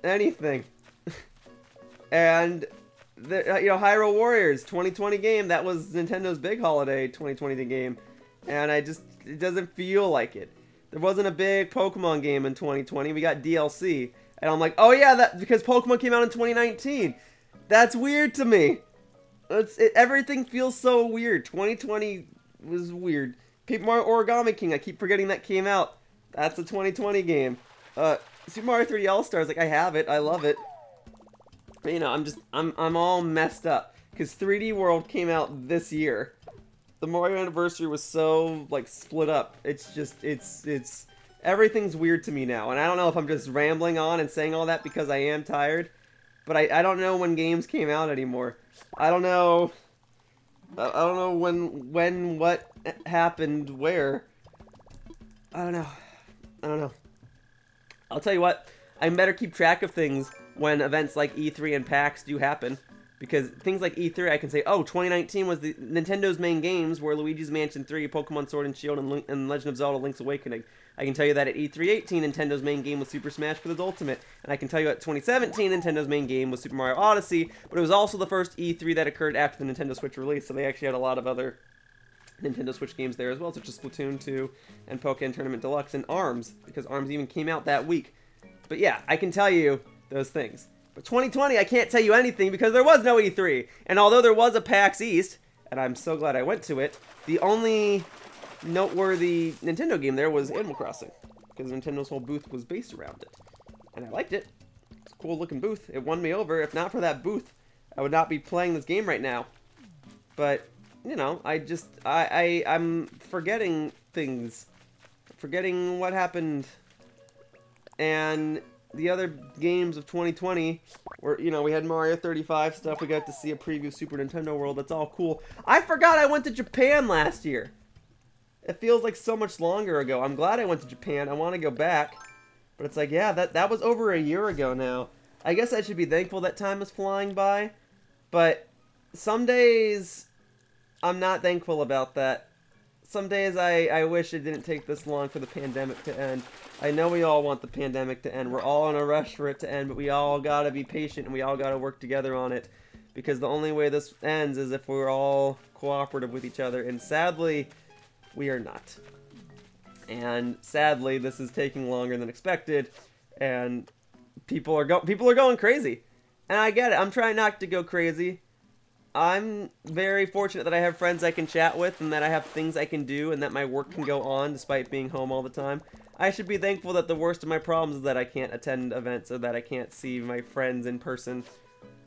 anything. And... you know, Hyrule Warriors, 2020 game, that was Nintendo's big holiday 2020 game, and it doesn't feel like it. There wasn't a big Pokemon game in 2020, we got DLC, and I'm like, oh yeah, that because Pokemon came out in 2019. That's weird to me. Everything feels so weird. 2020 was weird. Paper Mario Origami King, I keep forgetting that came out. That's a 2020 game. Super Mario 3D All-Stars, like, I have it, I love it. You know, I'm all messed up because 3D World came out this year. The Mario anniversary was so, like, split up. It's just, it's everything's weird to me now, and I don't know if I'm just rambling on and saying all that because I am tired, but I don't know when games came out anymore. I don't know when what happened where. I don't know. I'll tell you what, I better keep track of things when events like E3 and PAX do happen. Because things like E3, I can say, oh, 2019 was the Nintendo's main games were Luigi's Mansion 3, Pokemon Sword and Shield, and Legend of Zelda Link's Awakening. I can tell you that at E3 18, Nintendo's main game was Super Smash Bros. Ultimate. And I can tell you at 2017, Nintendo's main game was Super Mario Odyssey, but it was also the first E3 that occurred after the Nintendo Switch release, so they actually had a lot of other Nintendo Switch games there as well, such as Splatoon 2 and Pokken Tournament Deluxe and ARMS, because ARMS even came out that week. But yeah, I can tell you those things. But 2020, I can't tell you anything because there was no E3. And although there was a PAX East, and I'm so glad I went to it, the only noteworthy Nintendo game there was Animal Crossing. Because Nintendo's whole booth was based around it. And I liked it. It's a cool looking booth. It won me over. If not for that booth, I would not be playing this game right now. But, you know, I'm forgetting things. Forgetting what happened. And the other games of 2020, where, you know, we had Mario 35 stuff, we got to see a preview of Super Nintendo World, that's all cool. I forgot I went to Japan last year. It feels like so much longer ago. I'm glad I went to Japan. I want to go back. But it's like, yeah, that was over a year ago now. I guess I should be thankful that time is flying by. But some days, I'm not thankful about that. Some days I wish it didn't take this long for the pandemic to end. I know we all want the pandemic to end. We're all in a rush for it to end, but we all gotta be patient and we all gotta work together on it. Because the only way this ends is if we're all cooperative with each other. And sadly, we are not. And sadly, this is taking longer than expected. And people are going crazy. And I get it. I'm trying not to go crazy. I'm very fortunate that I have friends I can chat with and that I have things I can do and that my work can go on despite being home all the time. I should be thankful that the worst of my problems is that I can't attend events or that I can't see my friends in person.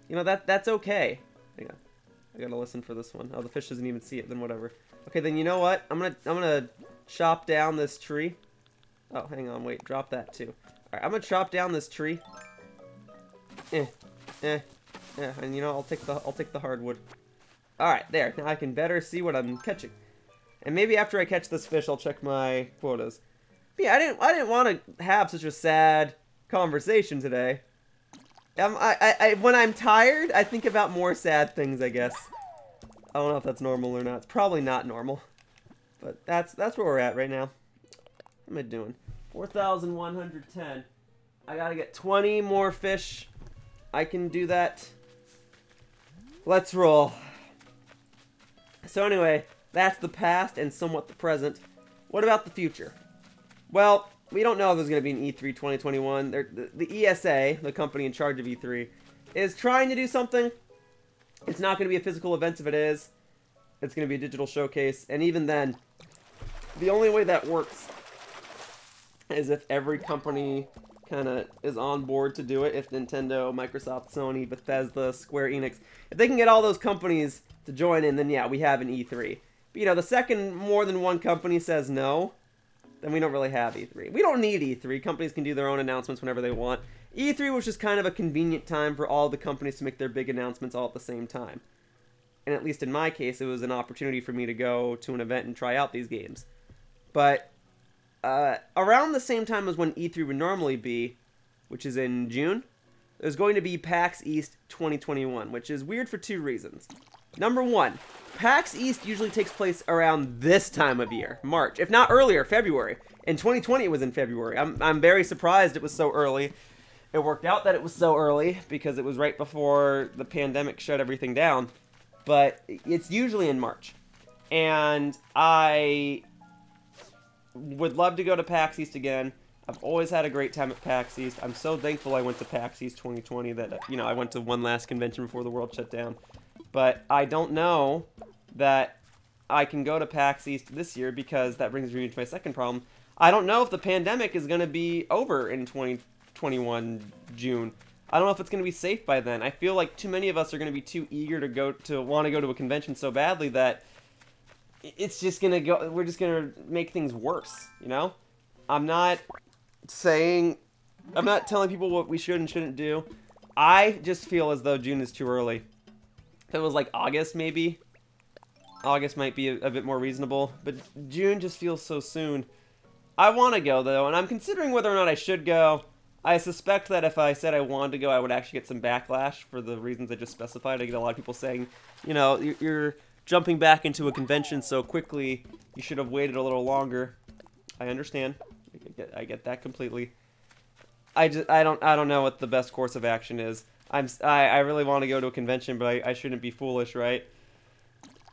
You know, that's okay. Hang on. I gotta listen for this one. Oh, the fish doesn't even see it, then whatever. Okay, then you know what? I'm gonna chop down this tree. Oh, hang on, wait, drop that too. Alright, I'm gonna chop down this tree. Yeah, and you know, I'll take the hardwood. Alright, there. Now I can better see what I'm catching. And maybe after I catch this fish, I'll check my quotas. But yeah, I didn't want to have such a sad conversation today. When I'm tired, I think about more sad things, I guess. I don't know if that's normal or not. It's probably not normal. But that's where we're at right now. What am I doing? 4,110. I gotta get 20 more fish. I can do that. Let's roll. So anyway, that's the past and somewhat the present. What about the future? Well, we don't know if there's going to be an E3 2021. The ESA, the company in charge of E3, is trying to do something. It's not going to be a physical event if it is. It's going to be a digital showcase. And even then, the only way that works is if every company kind of is on board to do it. If Nintendo, Microsoft, Sony, Bethesda, Square Enix, if they can get all those companies to join in, then yeah, we have an E3. But you know, the second more than one company says no, then we don't really have E3. We don't need E3. Companies can do their own announcements whenever they want. E3 was just kind of a convenient time for all the companies to make their big announcements all at the same time. And at least in my case, it was an opportunity for me to go to an event and try out these games. But around the same time as when E3 would normally be, which is in June, there's going to be PAX East 2021, which is weird for two reasons. Number one, PAX East usually takes place around this time of year, March, if not earlier, February. In 2020, it was in February. I'm very surprised it was so early. It worked out that it was so early because it was right before the pandemic shut everything down. But it's usually in March. And I would love to go to PAX East again. I've always had a great time at PAX East. I'm so thankful I went to PAX East 2020 that, you know, I went to one last convention before the world shut down. But I don't know that I can go to PAX East this year because that brings me to my second problem. I don't know if the pandemic is going to be over in 2021 June. I don't know if it's going to be safe by then. I feel like too many of us are going to be too eager to want to go to a convention so badly that it's just going to go, we're just going to make things worse, you know? I'm not telling people what we should and shouldn't do. I just feel as though June is too early. If it was like August, maybe. August might be a bit more reasonable, but June just feels so soon. I want to go, though, and I'm considering whether or not I should go. I suspect that if I said I wanted to go, I would actually get some backlash for the reasons I just specified. I get a lot of people saying, you know, you're jumping back into a convention so quickly, you should have waited a little longer. I understand. I get that completely. I don't know what the best course of action is. I really want to go to a convention, but I shouldn't be foolish, right?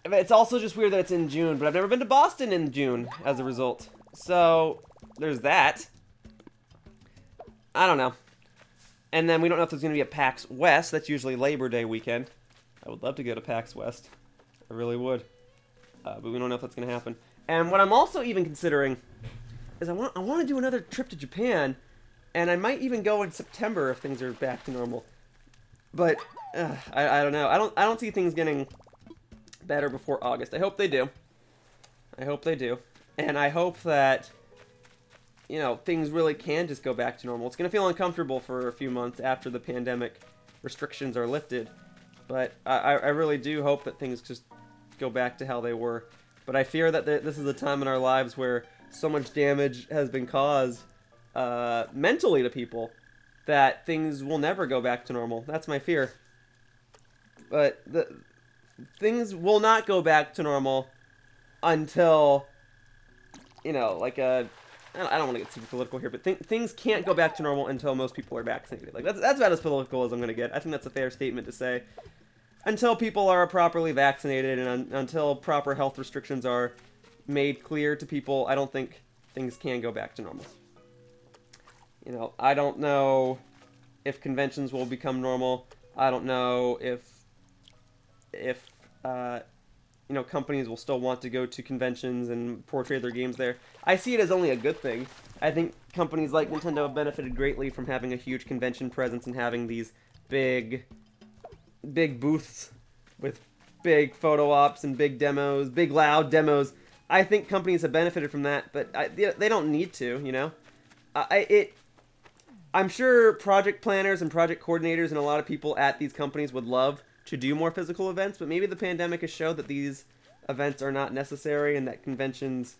It's also just weird that it's in June, but I've never been to Boston in June as a result. So, there's that. I don't know. And then we don't know if there's going to be a PAX West. That's usually Labor Day weekend. I would love to go to PAX West. I really would. But we don't know if that's going to happen. And what I'm also even considering is I want to do another trip to Japan, and I might even go in September if things are back to normal. But I don't know. I don't see things getting better before August. I hope they do. I hope they do. And I hope that, you know, things really can just go back to normal. It's going to feel uncomfortable for a few months after the pandemic restrictions are lifted. But I really do hope that things just go back to how they were. But I fear that this is a time in our lives where so much damage has been caused mentally to people that things will never go back to normal. That's my fear. But things will not go back to normal until, you know, like I don't want to get super political here, but things can't go back to normal until most people are vaccinated. Like that's about as political as I'm going to get. I think that's a fair statement to say. Until people are properly vaccinated and until proper health restrictions are made clear to people, I don't think things can go back to normal. You know, I don't know if conventions will become normal. I don't know if you know, companies will still want to go to conventions and portray their games there. I see it as only a good thing. I think companies like Nintendo have benefited greatly from having a huge convention presence and having these big booths with big photo ops and big demos, big loud demos. I think companies have benefited from that, but they don't need to, you know? I'm sure project planners and project coordinators and a lot of people at these companies would love to do more physical events, but maybe the pandemic has showed that these events are not necessary and that conventions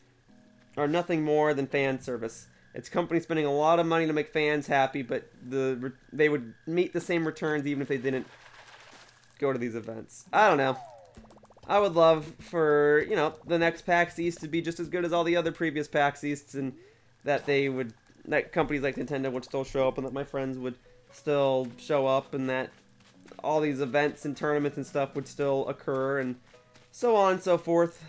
are nothing more than fan service. It's companies spending a lot of money to make fans happy, but they would meet the same returns even if they didn't go to these events. I don't know. I would love for, you know, the next PAX East to be just as good as all the other previous PAX Easts, and that that companies like Nintendo would still show up, and that my friends would still show up, and that all these events and tournaments and stuff would still occur, and so on and so forth.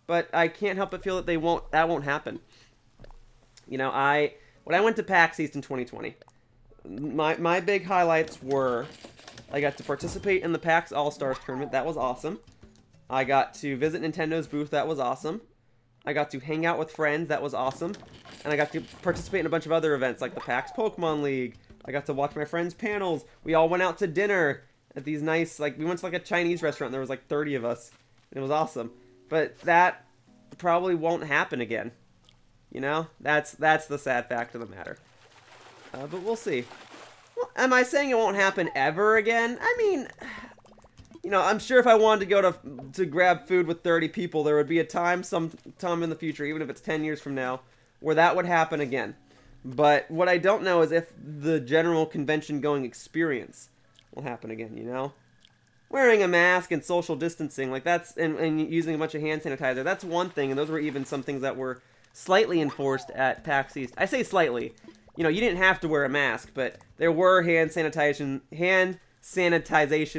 But I can't help but feel that that won't happen. You know, when I went to PAX East in 2020, my big highlights were I got to participate in the PAX All-Stars tournament. That was awesome. I got to visit Nintendo's booth. That was awesome. I got to hang out with friends. That was awesome. And I got to participate in a bunch of other events like the PAX Pokemon League. I got to watch my friends' panels. We all went out to dinner at these nice, like, we went to like a Chinese restaurant. And there was like 30 of us. And it was awesome. But that probably won't happen again. You know? That's the sad fact of the matter. But we'll see. Well, am I saying it won't happen ever again? I mean, you know, I'm sure if I wanted to go to grab food with 30 people, there would be a time sometime in the future, even if it's 10 years from now, where that would happen again. But what I don't know is if the general convention-going experience will happen again, you know? Wearing a mask and social distancing, like that's, and using a bunch of hand sanitizer, that's one thing, and those were even some things that were slightly enforced at PAX East. I say slightly. You know, you didn't have to wear a mask, but there were hand sanitization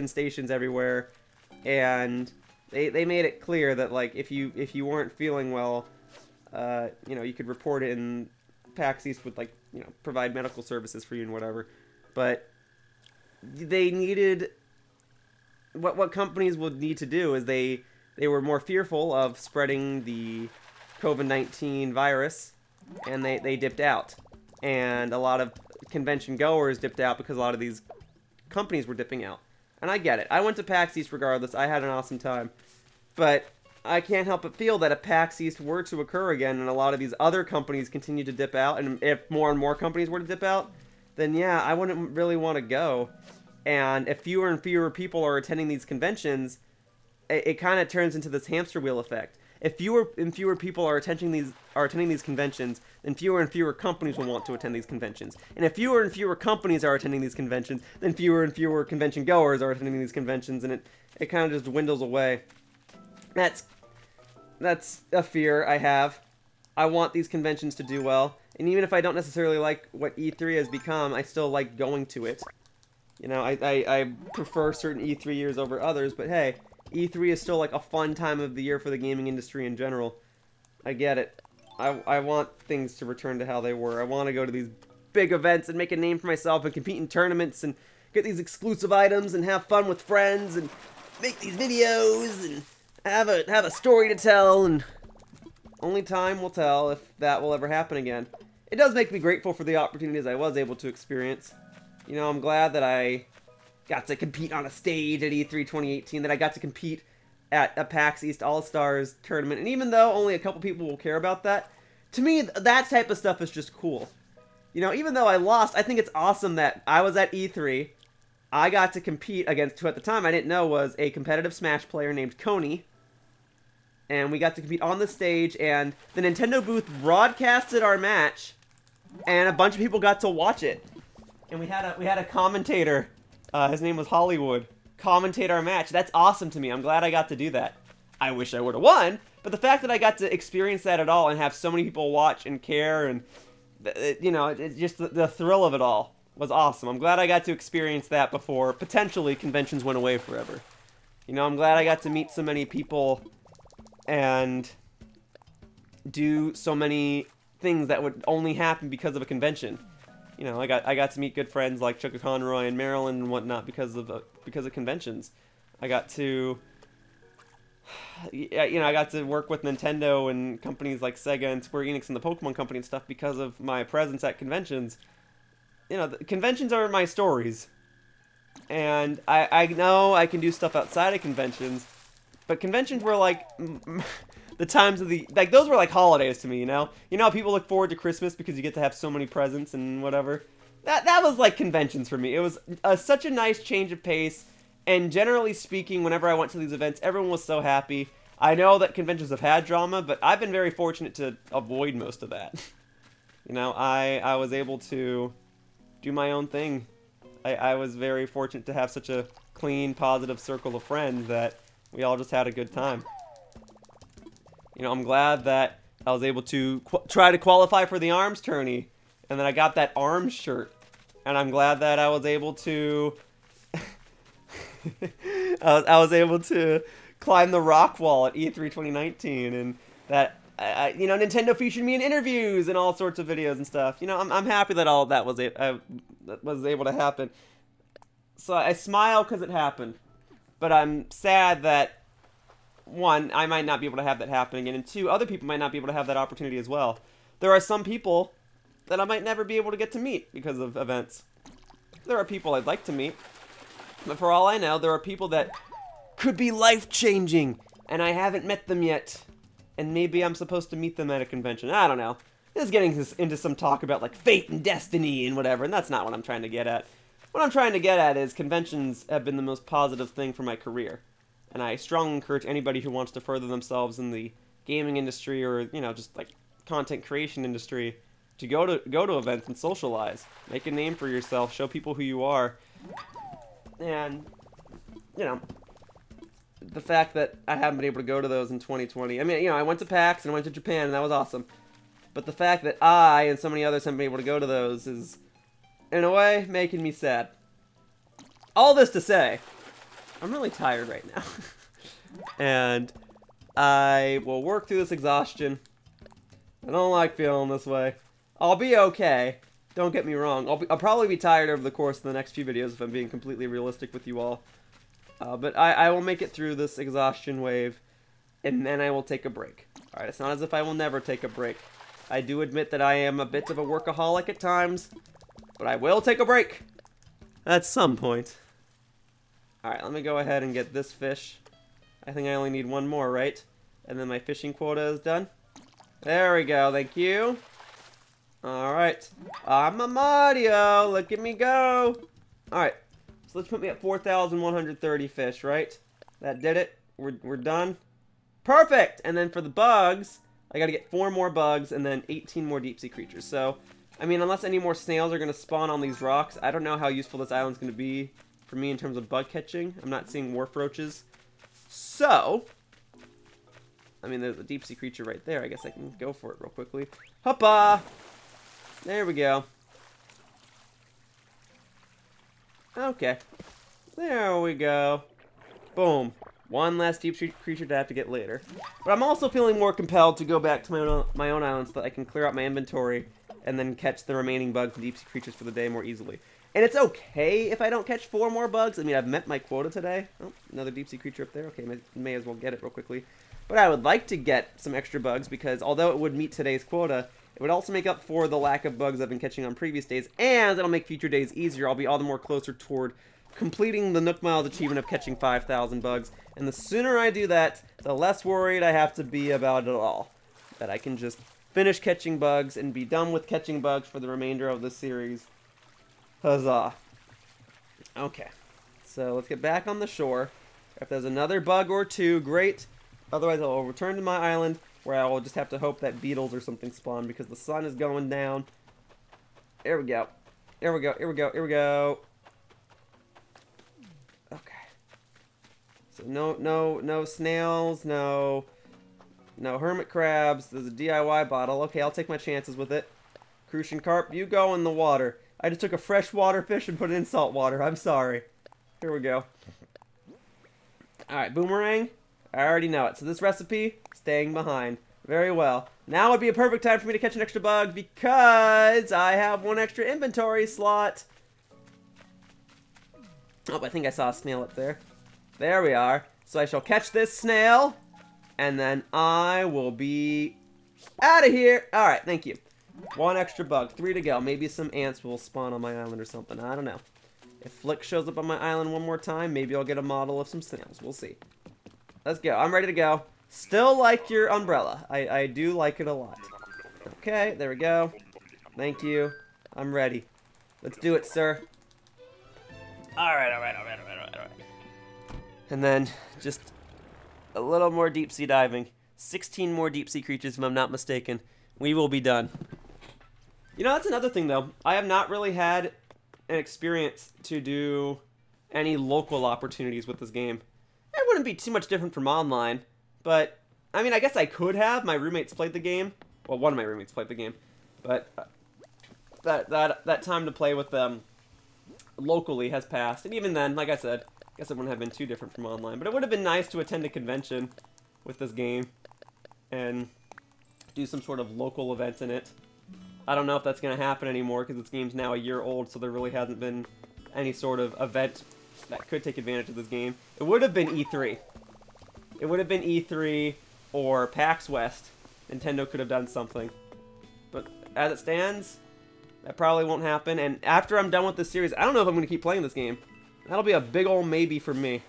stations everywhere, and they made it clear that, like, if you weren't feeling well, you know, you could report it, and PAX East would, like, you know, provide medical services for you and whatever. But they needed, what companies would need to do is they were more fearful of spreading the COVID-19 virus, and they dipped out. And a lot of convention goers dipped out because a lot of these companies were dipping out. And I get it. I went to PAX East regardless. I had an awesome time. But I can't help but feel that if PAX East were to occur again and a lot of these other companies continue to dip out, and if more and more companies were to dip out, then yeah, I wouldn't really want to go. And if fewer and fewer people are attending these conventions, it kind of turns into this hamster wheel effect. If fewer and fewer people are attending these conventions, then fewer and fewer companies will want to attend these conventions. And if fewer and fewer companies are attending these conventions, then fewer and fewer convention goers are attending these conventions, and it kind of just dwindles away. That's a fear I have. I want these conventions to do well, and even if I don't necessarily like what E3 has become, I still like going to it. You know, I prefer certain E3 years over others, but hey, E3 is still like a fun time of the year for the gaming industry in general. I get it. I want things to return to how they were. I want to go to these big events and make a name for myself and compete in tournaments and get these exclusive items and have fun with friends and make these videos and have a story to tell, and only time will tell if that will ever happen again. It does make me grateful for the opportunities I was able to experience. You know, I'm glad that I got to compete on a stage at E3 2018, that I got to compete at a PAX East All-Stars tournament. And even though only a couple people will care about that, to me, that type of stuff is just cool. You know, even though I lost, I think it's awesome that I was at E3. I got to compete against who at the time I didn't know was a competitive Smash player named Coney. And we got to compete on the stage, and the Nintendo booth broadcasted our match, and a bunch of people got to watch it. And we had a commentator, his name was Hollywood, commentate our match. That's awesome to me. I'm glad I got to do that. I wish I would have won, but the fact that I got to experience that at all and have so many people watch and care, and you know, it's just the thrill of it all was awesome. I'm glad I got to experience that before potentially conventions went away forever. You know, I'm glad I got to meet so many people and do so many things that would only happen because of a convention. You know, I got to meet good friends like Chuck Conroy and Marilyn and whatnot because of conventions. I got to, you know, I got to work with Nintendo and companies like Sega and Square Enix and the Pokemon Company and stuff because of my presence at conventions. You know, the conventions are my stories, and I know I can do stuff outside of conventions, but conventions were like the times of the, like, those were like holidays to me, you know? You know how people look forward to Christmas because you get to have so many presents and whatever? That was like conventions for me. It was such a nice change of pace, and generally speaking, whenever I went to these events, everyone was so happy. I know that conventions have had drama, but I've been very fortunate to avoid most of that. You know, I was able to do my own thing. I was very fortunate to have such a clean, positive circle of friends that we all just had a good time. You know, I'm glad that I was able to try to qualify for the ARMS tourney, and then I got that ARMS shirt. And I'm glad that I was able to I was able to climb the rock wall at E3 2019, and that you know, Nintendo featured me in interviews and all sorts of videos and stuff. You know, I'm happy that all of that was able to happen. So I smile because it happened, but I'm sad that, one, I might not be able to have that happen again, and two, other people might not be able to have that opportunity as well. There are some people that I might never be able to get to meet because of events. There are people I'd like to meet, but for all I know, there are people that could be life-changing, and I haven't met them yet. And maybe I'm supposed to meet them at a convention. I don't know. This is getting into some talk about, like, fate and destiny and whatever, and that's not what I'm trying to get at. What I'm trying to get at is conventions have been the most positive thing for my career. And I strongly encourage anybody who wants to further themselves in the gaming industry or, you know, just, like, content creation industry to go to events and socialize. Make a name for yourself. Show people who you are. And, you know, the fact that I haven't been able to go to those in 2020. I mean, you know, I went to PAX and I went to Japan, and that was awesome. But the fact that I and so many others haven't been able to go to those is, in a way, making me sad. All this to say, I'm really tired right now. And I will work through this exhaustion. I don't like feeling this way. I'll be okay. Don't get me wrong. I'll probably be tired over the course of the next few videos if I'm being completely realistic with you all. But I will make it through this exhaustion wave, and then I will take a break. Alright, it's not as if I will never take a break. I do admit that I am a bit of a workaholic at times, but I will take a break at some point. Alright, let me go ahead and get this fish. I think I only need one more, right? And then my fishing quota is done. There we go, thank you. Alright, I'm a Mario, look at me go. Alright. So let's put me at 4,130 fish, right? That did it. We're done. Perfect! And then for the bugs, I gotta get 4 more bugs and then 18 more deep sea creatures. So, I mean, unless any more snails are gonna spawn on these rocks, I don't know how useful this island's gonna be for me in terms of bug catching. I'm not seeing wharf roaches. So, I mean, there's a deep sea creature right there. I guess I can go for it real quickly. Hoppa! There we go. Okay. There we go. Boom. One less deep sea creature to have to get later. But I'm also feeling more compelled to go back to my own island so that I can clear out my inventory and then catch the remaining bugs and deep sea creatures for the day more easily. And it's okay if I don't catch 4 more bugs. I mean, I've met my quota today. Oh, another deep sea creature up there. Okay, may as well get it real quickly. But I would like to get some extra bugs because although it would meet today's quota, it would also make up for the lack of bugs I've been catching on previous days, and it'll make future days easier. I'll be all the more closer toward completing the Nook Miles achievement of catching 5,000 bugs. And the sooner I do that, the less worried I have to be about it all. That I can just finish catching bugs and be done with catching bugs for the remainder of the series. Huzzah. Okay, so let's get back on the shore. If there's another bug or two, great. Otherwise, I'll return to my island, where I will just have to hope that beetles or something spawn, because the sun is going down. Here we go. Here we go, here we go, here we go. Okay. So no snails, no hermit crabs. There's a DIY bottle. Okay, I'll take my chances with it. Crucian carp, you go in the water. I just took a freshwater fish and put it in salt water. I'm sorry. Here we go. Alright, boomerang. I already know it. So this recipe, staying behind. Very well. Now would be a perfect time for me to catch an extra bug because I have one extra inventory slot. Oh, I think I saw a snail up there. There we are. So I shall catch this snail, and then I will be out of here. Alright, thank you. One extra bug. 3 to go. Maybe some ants will spawn on my island or something. I don't know. If Flick shows up on my island one more time, maybe I'll get a model of some snails. We'll see. Let's go. I'm ready to go. Still like your umbrella. I do like it a lot. Okay, there we go. Thank you. I'm ready. Let's do it, sir. Alright. And then, just a little more deep sea diving. 16 more deep sea creatures, if I'm not mistaken. We will be done. You know, that's another thing, though. I have not really had an experience to do any local opportunities with this game. It wouldn't be too much different from online, but, I mean, I guess I could have. My roommates played the game. Well, one of my roommates played the game. But that time to play with them locally has passed. And even then, like I said, I guess it wouldn't have been too different from online. But it would have been nice to attend a convention with this game and do some sort of local event in it. I don't know if that's going to happen anymore because this game's now a year old, so there really hasn't been any sort of event that could take advantage of this game. It would have been E3. It would have been E3 or PAX West. Nintendo could have done something. But as it stands, that probably won't happen. And after I'm done with this series, I don't know if I'm going to keep playing this game. That'll be a big old maybe for me.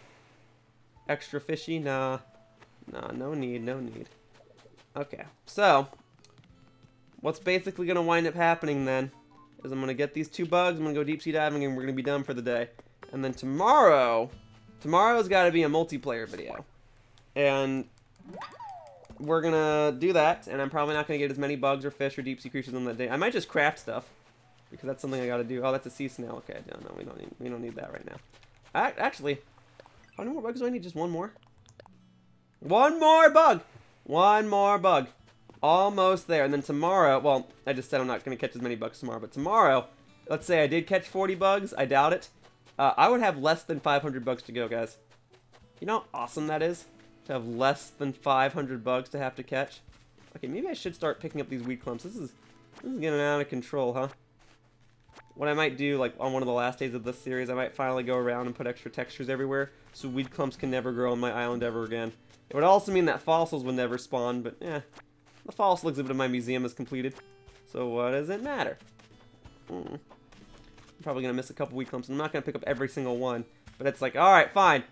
Extra fishy? Nah. Nah, no need, no need. Okay, so what's basically going to wind up happening then is I'm going to get these 2 bugs, I'm going to go deep sea diving, and we're going to be done for the day. And then tomorrow's got to be a multiplayer video. And we're going to do that, and I'm probably not going to get as many bugs or fish or deep sea creatures on that day. I might just craft stuff, because that's something I got to do. Oh, that's a sea snail. Okay, no, we don't need that right now. Actually, how many more bugs do I need? Just one more? One more bug! One more bug. Almost there. And then tomorrow, well, I just said I'm not going to catch as many bugs tomorrow, but tomorrow, let's say I did catch 40 bugs. I doubt it. I would have less than 500 bugs to go, guys. You know how awesome that is? To have less than 500 bugs to have to catch. Okay, maybe I should start picking up these weed clumps. This is getting out of control, huh? What I might do, like, on one of the last days of this series, I might finally go around and put extra textures everywhere, so weed clumps can never grow on my island ever again. It would also mean that fossils would never spawn, but, the fossil exhibit in my museum is completed, so what does it matter? I'm probably going to miss a couple weed clumps. I'm not going to pick up every single one, but it's like, alright, fine.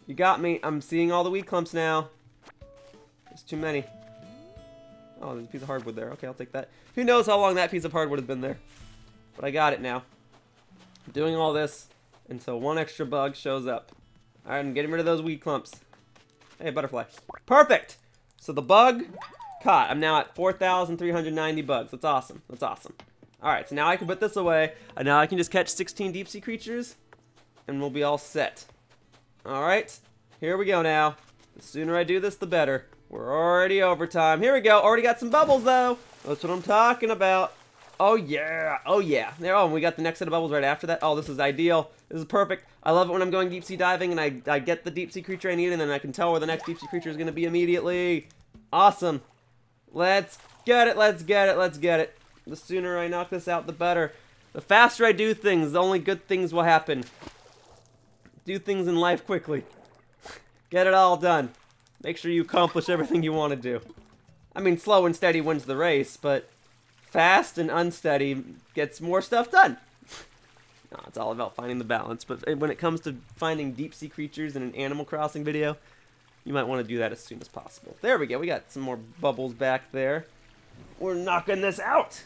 You got me. I'm seeing all the weed clumps now. There's too many. Oh, there's a piece of hardwood there. Okay, I'll take that. Who knows how long that piece of hardwood has been there. But I got it now. I'm doing all this until one extra bug shows up. Alright, I'm getting rid of those weed clumps. Hey, butterfly. Perfect! So the bug caught. I'm now at 4,390 bugs. That's awesome. That's awesome. Alright, so now I can put this away. And now I can just catch 16 deep sea creatures. And we'll be all set. Alright, here we go now. The sooner I do this, the better. We're already overtime. Here we go. Already got some bubbles, though. That's what I'm talking about. Oh, yeah. Oh, yeah. There. Oh, and we got the next set of bubbles right after that. Oh, this is ideal. This is perfect. I love it when I'm going deep sea diving and I get the deep sea creature I need, and then I can tell where the next deep sea creature is going to be immediately. Awesome. Let's get it. Let's get it. Let's get it. The sooner I knock this out, the better. The faster I do things, the only good things will happen. Do things in life quickly. Get it all done. Make sure you accomplish everything you want to do. I mean, slow and steady wins the race, but fast and unsteady gets more stuff done. No, it's all about finding the balance. But when it comes to finding deep sea creatures in an Animal Crossing video, you might want to do that as soon as possible. There we go. We got some more bubbles back there. We're knocking this out.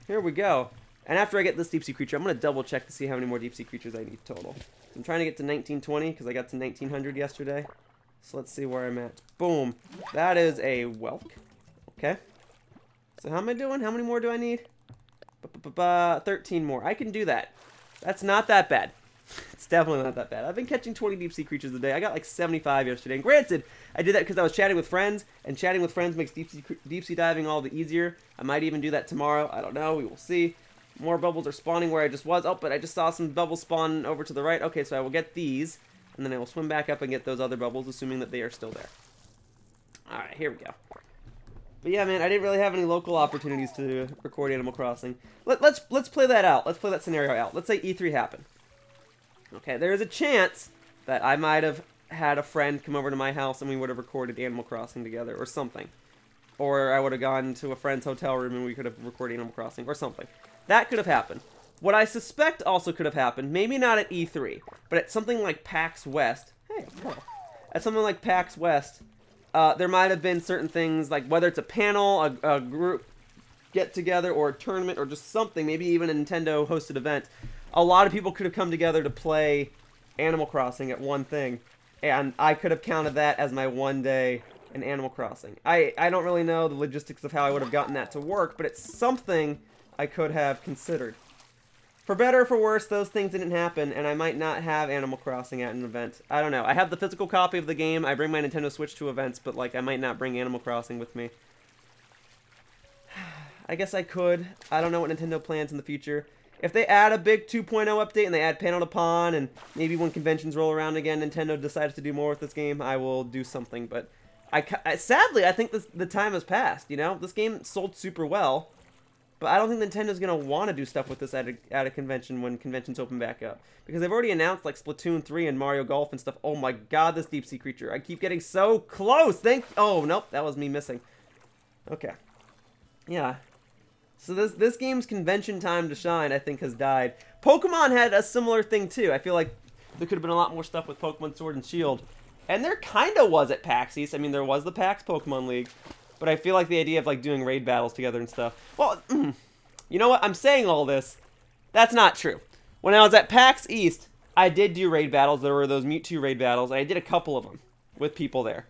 Here we go. And after I get this deep sea creature, I'm going to double check to see how many more deep sea creatures I need total. I'm trying to get to 1920 because I got to 1900 yesterday. So let's see where I'm at. Boom. That is a Welk. Okay. So how am I doing? How many more do I need? 13 more. I can do that. That's not that bad. It's definitely not that bad. I've been catching 20 deep sea creatures a day. I got like 75 yesterday. And granted, I did that because I was chatting with friends, and chatting with friends makes deep sea diving all the easier. I might even do that tomorrow. I don't know. We will see. More bubbles are spawning where I just was. Oh, but I just saw some bubbles spawn over to the right. Okay, so I will get these, and then I will swim back up and get those other bubbles, assuming that they are still there. Alright, here we go. But yeah, man, I didn't really have any local opportunities to record Animal Crossing. Let's play that out. Let's play that scenario out. Let's say E3 happened. Okay, there is a chance that I might have had a friend come over to my house and we would have recorded Animal Crossing together or something. Or I would have gone to a friend's hotel room and we could have recorded Animal Crossing or something. That could have happened. What I suspect also could have happened, maybe not at E3, but at something like PAX West. Hey, at something like PAX West, there might have been certain things, like whether it's a panel, a group get-together, or a tournament, or just something, maybe even a Nintendo-hosted event. A lot of people could have come together to play Animal Crossing at one thing, and I could have counted that as my one day in Animal Crossing. I don't really know the logistics of how I would have gotten that to work, but it's something I could have considered. For better or for worse, those things didn't happen, and I might not have Animal Crossing at an event. I don't know. I have the physical copy of the game. I bring my Nintendo Switch to events, but like I might not bring Animal Crossing with me. I guess I could. I don't know what Nintendo plans in the future. If they add a big 2.0 update and they add Panel to Pawn, and maybe when conventions roll around again, Nintendo decides to do more with this game, I will do something. But sadly, I think the time has passed, you know? This game sold super well. But I don't think Nintendo's going to want to do stuff with this at a convention when conventions open back up. Because they've already announced like Splatoon 3 and Mario Golf and stuff. Oh my god, this deep sea creature. I keep getting so close. Oh, nope, that was me missing. Okay. Yeah. So this game's convention time to shine, I think, has died. Pokemon had a similar thing too. I feel like there could have been a lot more stuff with Pokemon Sword and Shield. And there kind of was at PAX East. I mean, there was the PAX Pokemon League. But I feel like the idea of like doing raid battles together and stuff. Well, you know what? I'm saying all this. That's not true. When I was at PAX East, I did do raid battles. There were those Mewtwo raid battles. And I did a couple of them with people there.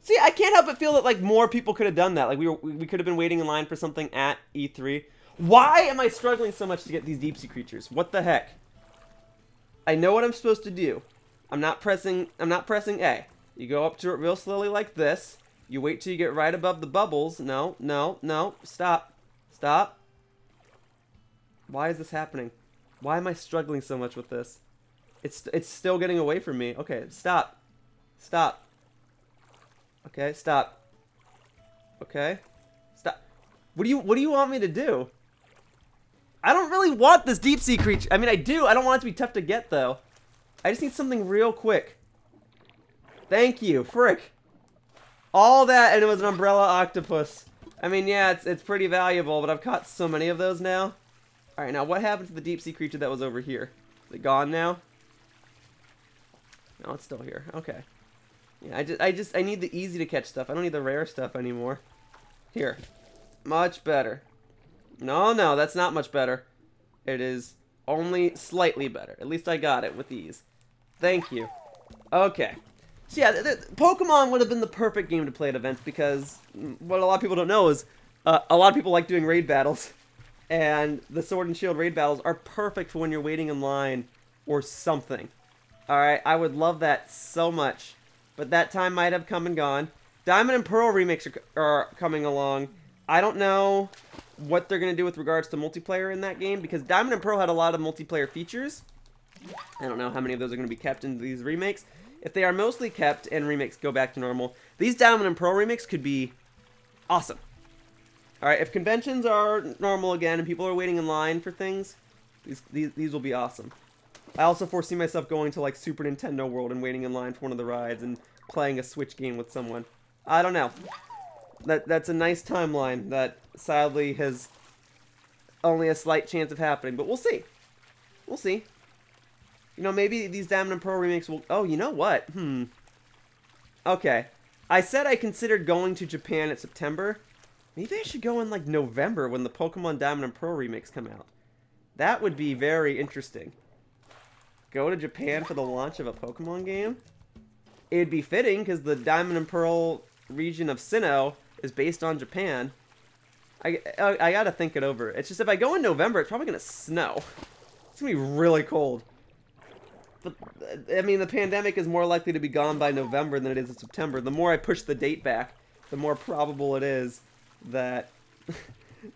See, I can't help but feel that like more people could have done that. Like we could have been waiting in line for something at E3. Why am I struggling so much to get these deep sea creatures? What the heck? I know what I'm supposed to do. I'm not pressing A. You go up to it real slowly like this. You wait till you get right above the bubbles. No, no, no. Stop. Stop. Why is this happening? Why am I struggling so much with this? It's still getting away from me. Okay, stop. Stop. Okay, stop. Okay. Stop. What do you want me to do? I don't really want this deep sea creature. I mean, I do. I don't want it to be tough to get, though. I just need something real quick. Thank you. Frick. All that, and it was an umbrella octopus. I mean, yeah, it's pretty valuable, but I've caught so many of those now. Alright, now what happened to the deep sea creature that was over here? Is it gone now? No, it's still here. Okay. Yeah, I need the easy to catch stuff. I don't need the rare stuff anymore. Here. Much better. No, that's not much better. It is only slightly better. At least I got it with ease. Thank you. Okay. So yeah, Pokemon would have been the perfect game to play at events because what a lot of people don't know is a lot of people like doing raid battles. And the Sword and Shield raid battles are perfect for when you're waiting in line or something. Alright, I would love that so much. But that time might have come and gone. Diamond and Pearl remakes are coming along. I don't know what they're going to do with regards to multiplayer in that game because Diamond and Pearl had a lot of multiplayer features. I don't know how many of those are going to be kept in these remakes. If they are mostly kept and remakes go back to normal, these Diamond and Pearl remakes could be awesome. Alright, if conventions are normal again and people are waiting in line for things, these will be awesome. I also foresee myself going to like Super Nintendo World and waiting in line for one of the rides and playing a Switch game with someone. I don't know. That's a nice timeline that sadly has only a slight chance of happening, but we'll see. We'll see. You know, maybe these Diamond and Pearl remakes will... Oh, you know what? Okay. I said I considered going to Japan in September. Maybe I should go in like November when the Pokemon Diamond and Pearl remakes come out. That would be very interesting. Go to Japan for the launch of a Pokemon game? It'd be fitting because the Diamond and Pearl region of Sinnoh is based on Japan. I gotta think it over. It's just if I go in November, it's probably gonna snow. It's gonna be really cold. But, I mean, the pandemic is more likely to be gone by November than it is in September. The more I push the date back, the more probable it is that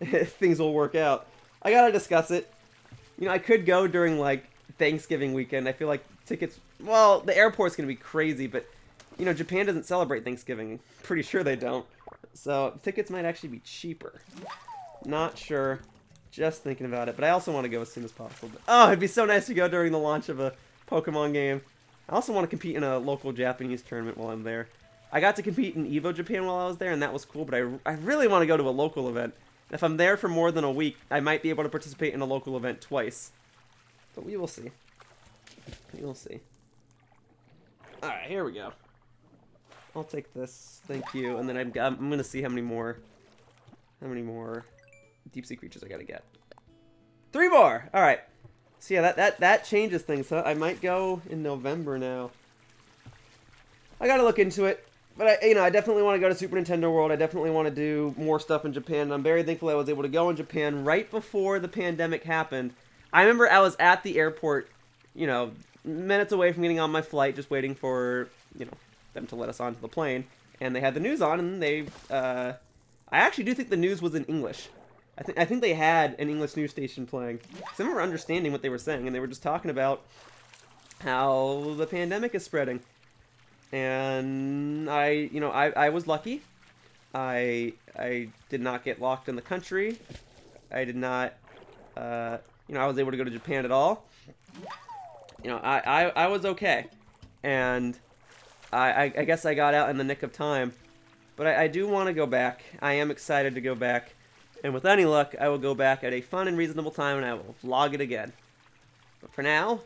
things will work out. I gotta discuss it. You know, I could go during, like, Thanksgiving weekend. I feel like tickets... Well, the airport's gonna be crazy, but, you know, Japan doesn't celebrate Thanksgiving. I'm pretty sure they don't. So, tickets might actually be cheaper. Not sure. Just thinking about it. But I also want to go as soon as possible. But, oh, it'd be so nice to go during the launch of a Pokemon game. I also want to compete in a local Japanese tournament while I'm there. I got to compete in Evo Japan while I was there, and that was cool, but I really want to go to a local event. If I'm there for more than a week, I might be able to participate in a local event twice. But we will see. We will see. Alright, here we go. I'll take this. Thank you. And then I'm going to see how many more deep sea creatures I got to get. 3 more! Alright. So yeah, that changes things, huh? I might go in November now. I gotta look into it. But, I definitely want to go to Super Nintendo World. I definitely want to do more stuff in Japan. And I'm very thankful I was able to go in Japan right before the pandemic happened. I remember I was at the airport, you know, minutes away from getting on my flight, just waiting for, you know, them to let us onto the plane. And they had the news on, and they, I actually do think the news was in English. I think they had an English news station playing. So I remember understanding what they were saying, and they were just talking about how the pandemic is spreading. And I was lucky. I did not get locked in the country. I did not, I was able to go to Japan at all. I was okay. And I guess I got out in the nick of time. But I do want to go back. I am excited to go back. And with any luck, I will go back at a fun and reasonable time, and I will vlog it again. But for now,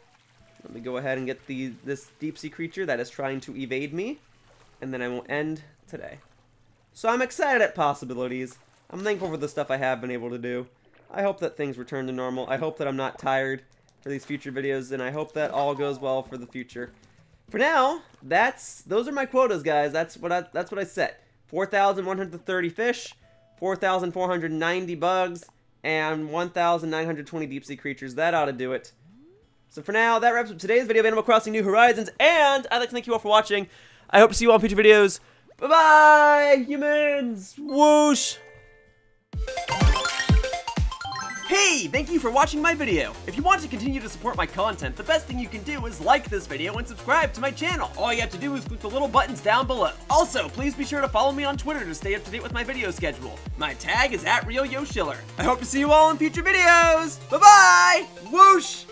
let me go ahead and get this deep-sea creature that is trying to evade me, and then I will end today. So I'm excited at possibilities. I'm thankful for the stuff I have been able to do. I hope that things return to normal. I hope that I'm not tired for these future videos, and I hope that all goes well for the future. For now, those are my quotas, guys. That's what I set. 4,130 fish, 4,490 bugs, and 1,920 deep-sea creatures. That ought to do it. So for now, that wraps up today's video of Animal Crossing New Horizons, and I'd like to thank you all for watching. I hope to see you all in future videos. Bye-bye, humans! Whoosh! Hey, thank you for watching my video. If you want to continue to support my content, the best thing you can do is like this video and subscribe to my channel. All you have to do is click the little buttons down below. Also, please be sure to follow me on Twitter to stay up to date with my video schedule. My tag is @RealYoshiller. I hope to see you all in future videos. Bye-bye! Whoosh!